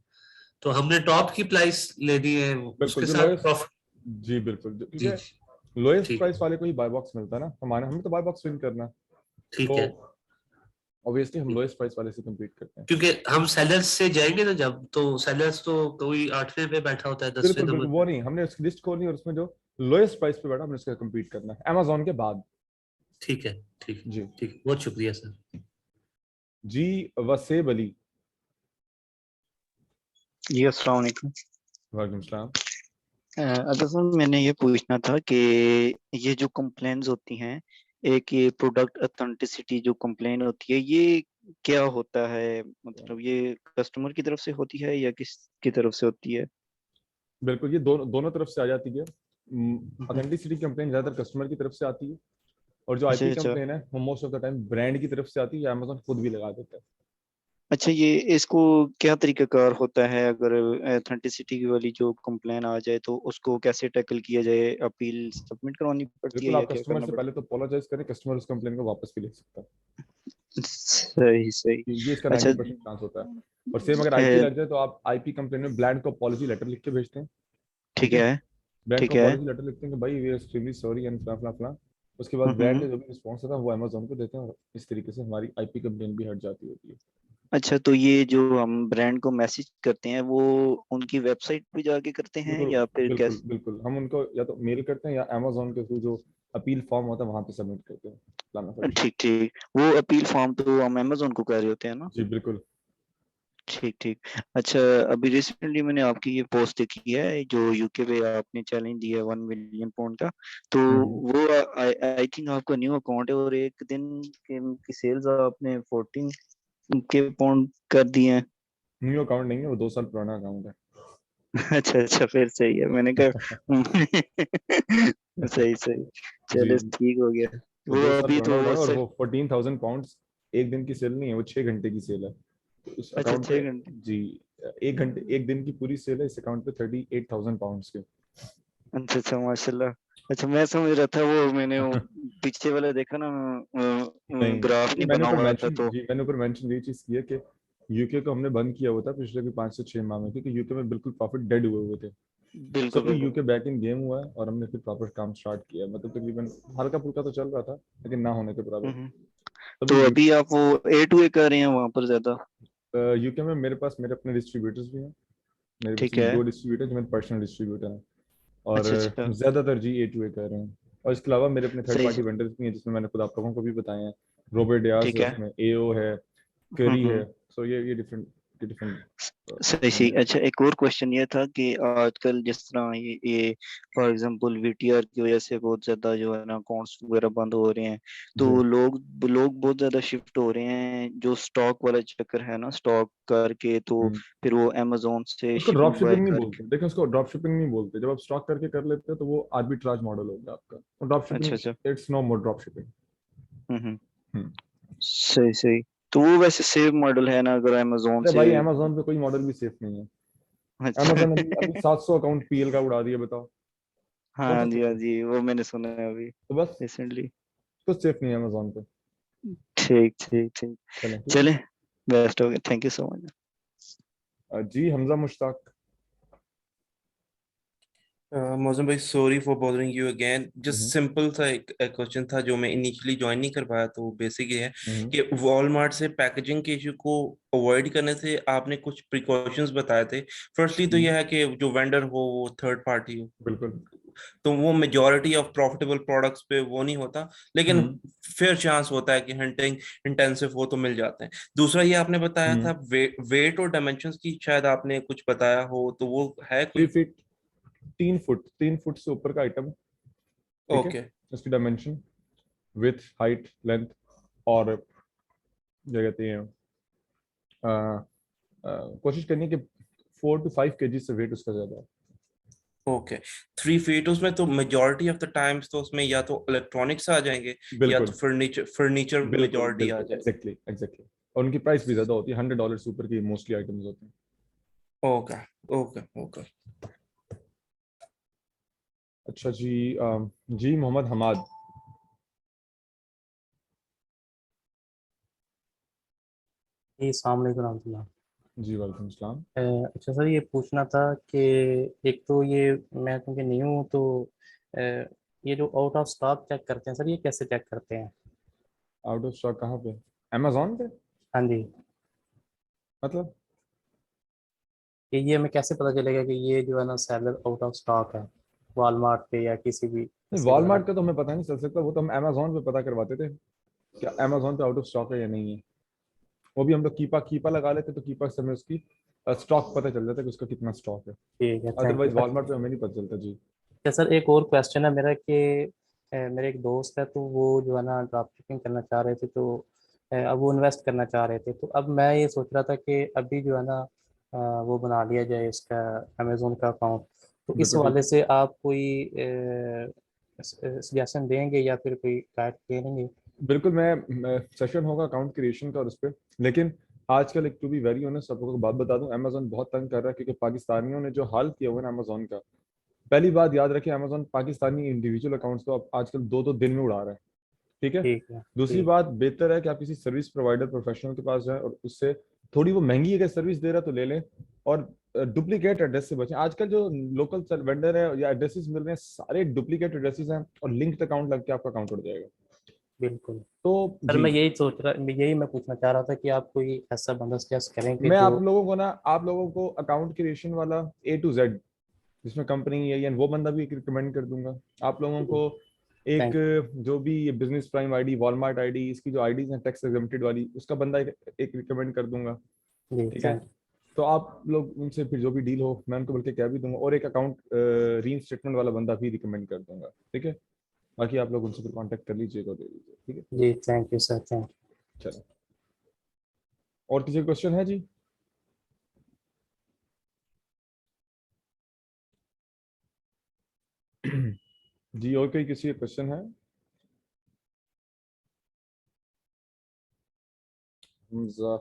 तो हमने टॉप की प्राइस लेनी है, बिल्कुल, उसके जो साथ lowest- प्रॉफिट। जी बिल्कुल, जी क्योंकि लोएस्ट ठीक प्राइस वाले को ही बाय बॉक्स मिलता है ना, हमें तो बाय बॉक्स विन करना है, ठीक तो है, ऑब्वियसली हम लोएस्ट प्राइस वाले से compete करते हैं। क्योंकि हम सेलर्स से जाएंगे ना जब, तो सेलर्स तो कोई 8वें पे बैठा होता है, 10वें बिल्कुल बिल्कुल, नंबर वो पे। नहीं, हमने उसकी लिस्ट खोलनी और उसमें जो लोएस्ट प्राइस पे बैठा हमने उसका compete करना है, Amazon के बाद। ठीक है, ठीक जी ठीक, बहुत शुक्रिया सर। जी वसेब अली। जी अस्सलाम वालेकुम। वालेकुम सलाम। अच्छा सर, मैंने ये पूछना था कि ये जो कंप्लेंट्स होती हैं, एक ये प्रोडक्ट ऑथेंटिसिटी जो कंप्लेन होती है, ये क्या होता है? मतलब ये कस्टमर की तरफ से होती है या किस की तरफ से होती है? बिल्कुल, ये दोनों दोनों तरफ से आ जाती है। ऑथेंटिसिटी कंप्लेन ज्यादातर कस्टमर की तरफ से आती है, और जो अच्छा आईपी अच्छा कंप्लेन है वो most of the time brand की तरफ से आती है, या अमेजोन खुद भी लगा देता है। अच्छा, ये इसको क्या तरीकाकार होता है? अगर ऑथेंटिसिटी वाली जो कंप्लेन आ जाए तो उसको कैसे टैकल किया जाए? अपील सबमिट करवानी पड़ती है बिल्कुल, या आप क्या कस्टमर करना से पड़ता पहले तो अपोलोजाइज करें, कस्टमर उस कंप्लेन को वापस भी ले सकता है। है? सही सही। ये इसका अच्छा 90% चांस होता है। और सेम अगर आईपी अ, लग जाए तो आप आईपी कंप्लेन में ब्रांड को अपॉलॉजी लेटर लिख के भेजते हैं, ठीक ठीक है। है ब्रांड को ठीक है। अपॉलॉजी लेटर लिखते हैं कि भाई we are extremely sorry and फला फला फला। उसके बाद ब्रांड हम्म। का जो भी रिस्पॉन्स होता है वो अमेजोन को देते हैं, और इस तरीके से हमारी आईपी कंप्लेन भी हट जाती होती है। अच्छा, तो ये जो हम ब्रांड को मैसेज करते हैं वो उनकी वेबसाइट पे जाके करते हैं बिल्कुल या फिर बिल्कुल कैसे? बिल्कुल, हम उनको या तो मेल करते हैं या अमेजोन के थ्रू जो अपील फॉर्म होता है वहां पे सबमिट करते हैं, लाना पड़ता है। ठीक ठीक, वो अपील फॉर्म तो हम अमेजोन को कर रहे होते हैं ना? जी बिल्कुल। ठीक ठीक। अच्छा, अभी रिसेंटली मैंने आपकी ये पोस्ट देखी है जो यूके पे आपने चैलेंज दिया है 1 मिलियन पाउंड का, तो वो आई थिंक आपका न्यू अकाउंट है और एक दिन की सेल्स आपने 14 के पाउंड कर दिए हैं। न्यू अकाउंट नहीं है, वो 2 साल पुराना अकाउंट है। अच्छा अच्छा, फिर सही है, मैंने कहा सही सही। जी, चलो ठीक हो गया। वो वो 2 साल अभी पुराना तो अकाउंट है, और सर। वो 14,000 पाउंड एक दिन की सेल नहीं है, वो 6 घंटे की सेल है। तो इस अच्छा, अकाउंट पे 6 घंटे। जी 1 घंटे, एक दिन की पूरी सेल है इस अकाउंट पे 38,000 पाउंड के। अच्छा अच्छा, माशाल्लाह। अच्छा, मैं समझ रहा था वो, मैंने वो पीछे वाला देखा ना, नहीं, ग्राफ नहीं मैंने बना ऊपर हुआ था मेंशन तो। जी मैंने ऊपर मेंशन ये चीज की है कि यूके को हमने बंद किया हुआ था पिछले भी 5 से 6 माह में, क्योंकि यूके में बिल्कुल प्रॉफिट डेड हुए हुए थे। बिल्कुल सभी बिल्कुल। यूके बैक इन गेम हुआ है, और हमने फिर प्रॉपर काम स्टार्ट किया, मतलब तकरीबन हल्का फुल्का तो चल रहा था लेकिन ना होने के बराबर। हम्म। तभी तो अभी आप वो A to A कर रहे हैं वहां पर ज्यादा? यूके में मेरे पास मेरे अपने डिस्ट्रीब्यूटर्स भी हैं। मेरे पास ठीक है। 2 डिस्ट्रीब्यूटर जो मेरे पर्सनल डिस्ट्रीब्यूटर हैं, और अच्छा अच्छा, ज्यादातर जी A to A कर रहे हैं। और इसके अलावा मेरे अपने थर्ड सही। पार्टी वेंडर्स भी हैं, जिसमें मैंने खुद आप लोगों को भी बताए हैं। रोबर्ट डियास ठीक है है। उसमें, एओ है, करी है। हम्म। सो ये डिफरेंट डिफरेंट सही सही। वेंडर्स। अच्छा, एक और क्वेश्चन ये था कि आजकल जिस तरह ये फॉर एग्जांपल वीटीआर की वजह से बहुत ज्यादा जो है ना अकाउंट्स वगैरह बंद हो रहे हैं, तो जी, लोग बहुत ज्यादा शिफ्ट हो रहे हैं, जो स्टॉक वाला चक्कर है ना, स्टॉक करके तो फिर वो अमेजोन से उसको ड्रॉप शिपिंग बाय शिपिंग नहीं करके। बोलते, देखिए उसको ड्रॉप शिपिंग नहीं बोलते। जब आप स्टॉक करके कर लेते हो तो वो आर्बिट्राज मॉडल हो गया आपका, ड्रॉप अच्छा शिपिंग अच्छा। It's no more drop shipping. Hmm. सही सही। तो वो वैसे सेफ मॉडल है ना अगर अमेजोन अरे से? भाई, अमेजोन पे कोई मॉडल भी सेफ नहीं है। अच्छा। अमेजोन अभी 700 अकाउंट पीएल का उड़ा दिया, बताओ कौन हाँ सा जी सेफ हाँ है? जी, वो मैंने सुना है अभी तो बस रिसेंटली। कुछ सेफ नहीं है अमेजोन पे। ठीक ठीक ठीक। चलें, ठीक है। चले, बेस्ट हो गया, थैंक यू सो मच। जी हमजा मुश्ताक। मौजम भाई, sorry for bothering you again. Just hmm, simple सा एक क्वेश्चन था जो मैं इनिशियली ज्वाइन नहीं कर पाया, तो बेसिक ये है हम्म, कि वॉलमार्ट से पैकेजिंग के इशू को अवॉइड करने से आपने कुछ प्रिकॉशंस बताए थे। फर्स्टली तो यह है कि जो वेंडर हो वो थर्ड पार्टी हो, बिल्कुल। तो वो मेजॉरिटी ऑफ प्रॉफिटेबल प्रोडक्ट्स पे वो नहीं होता, लेकिन हम्म, फिर चांस होता है कि हंटिंग इंटेंसिव हो तो मिल जाते हैं। दूसरा ये आपने बताया था हम्म। वेट और डायमेंशंस की, शायद आपने कुछ बताया हो, तो वो है 3 कोई? फीट 3 फुट से ऊपर का आइटम, ठीक है। ओके। उसकी डायमेंशन, विथ, हाइट, लेंथ, और क्या कहते हैं, अ, कोशिश करनी है कि 4 to 5 kg से वेट उसका ज्यादा है। ओके, 3 फीट, उसमें तो मेजॉरिटी ऑफ द टाइम्स तो उसमें या तो इलेक्ट्रॉनिक्स आ जाएंगे या तो बिल्कुल फर्नीचर बिल्कुल मेजॉरिटी आ बिल्कुल, जाए। Exactly exactly. और उनकी प्राइस भी ज्यादा होती है, $100 से ऊपर की मोस्टली आइटम्स होते हैं। Okay okay okay. अच्छा जी, जी मोहम्मद हमाद। जी अस्सलाम वालेकुम रहमतुल्लाह। जी वालेकुम सलाम। अच्छा सर, ये पूछना था कि एक तो ये मैं क्योंकि नहीं हूँ तो अ, ये जो आउट ऑफ स्टॉक चेक करते हैं सर, ये कैसे चेक करते हैं? आउट ऑफ स्टॉक कहाँ पे? अमेजोन पे? हाँ जी, मतलब कि ये हमें कैसे पता चलेगा कि ये जो है ना सेलर आउट ऑफ स्टॉक है, वॉलमार्ट पे या किसी भी नहीं, ऐसे वगैरह? वॉलमार्ट का तो हमें पता नहीं चल सकता, वो तो हम अमेजोन पे पता करवाते थे कि अमेजोन पे आउट ऑफ स्टॉक है या नहीं है। वो भी हम लोग कीपा कीपा लगा लेते तो कीपा से हमें उसकी स्टॉक पता चल जाता है कि उसका कितना स्टॉक है। ठीक है, थैंक यू। अदरवाइज वॉलमार्ट पे हमें नहीं पता चलता जी। अच्छा सर, एक और क्वेश्चन है मेरा कि मेरे एक दोस्त है तो वो जो है ना ड्रॉप शिपिंग करना चाह रहे थे, तो अब वो इन्वेस्ट करना चाह रहे थे, तो अब मैं ये सोच रहा था कि अभी जो है ना वो बना लिया जाए इसका अमेजोन का अकाउंट। तो इस बिल्कुल ठीक हवाले है। से आप कोई सजेशन देंगे या फिर कोई गाइड देंगे? बिल्कुल, मैं सेशन होगा अकाउंट क्रिएशन का और उस पर। लेकिन आजकल एक टू बी वेरी ऑनेस्ट सबको एक बात बता दूं, अमेजोन बहुत तंग कर रहा है क्योंकि पाकिस्तानियों ने जो हाल किया हुआ है ना अमेजोन का। पहली बात याद रखिए, अमेजोन पाकिस्तानी इंडिविजुअल अकाउंट्स को अब आजकल 2-2 दिन में उड़ा रहा है। ठीक है। ठीक है, दूसरी ठीक। बात, बेहतर है कि आप किसी सर्विस प्रोवाइडर प्रोफेशनल के पास जाएं और उससे थोड़ी वो महंगी अगर सर्विस दे रहा है तो ले लें, और डुप्लीकेट एड्रेस से बचें। आजकल जो लोकल वेंडर है या एड्रेसेस मिल रहे हैं सारे डुप्लीकेट एड्रेसेस हैं और लिंक्ड अकाउंट लग के आपका अकाउंट उड़ जाएगा। बिल्कुल तो सर, जी, मैं पूछना चाह रहा था कि आप कोई ऐसा बंदा सजेस्ट करें कि मैं जो। आप लोगों को अकाउंट क्रिएशन वाला A to Z जिसमें कंपनी है, या वो बंदा भी एक रिकमेंड कर दूंगा आप लोगों को। एक थैंक जो भी ये business prime ID, Walmart ID, इसकी जो आईडीज हैं टैक्स एग्जेम्प्टेड वाली, उसका बंदा एक रिकमेंड कर दूंगा। जी, ठीक है। थैंक। तो आप लोग उनसे फिर जो भी डील हो, मैं उनको बल्कि कह भी दूंगा, और एक अकाउंट रीइंस्टेटमेंट वाला बंदा भी रिकमेंड कर दूंगा। ठीक है। बाकी आप लोग उनसे फिर कांटेक्ट कर लीजिएगा और दे दीजिए। ठीक है। जी, थैंक यू सर, थैंक। चलो, और किसी क्वेश्चन है जी? जी, और कोई किसी क्वेश्चन है? हमजा।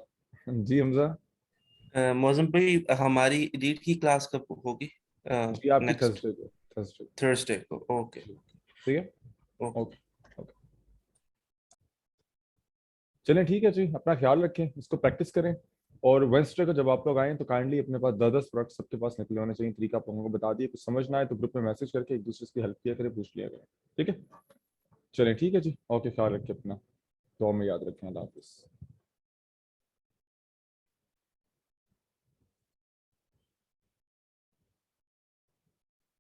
जी हमजा। मौजम भाई, हमारी रीड की क्लास कब होगी? जी आपकी नेक्स्ट थर्सडे को। थर्सडे। थर्सडे को, ओके। ठीक है। ओके। ओके। ओके। चलें, ठीक है जी, अपना ख्याल रखें, इसको प्रैक्टिस करें। और वेंसडे को जब आप लोग आएँ तो काइंडली अपने पास 10-10 प्रोडक्ट सबके पास निकले होने चाहिए। तरीका आप लोगों को बता दिए, कुछ समझ ना आए तो ग्रुप में मैसेज करके एक दूसरे की हेल्प किया करें, पूछ लिया करें। ठीक है। चलें, ठीक है जी, ओके, ख्याल रखें अपना, दुआ में याद रखें। अल्लाह हाफिज़।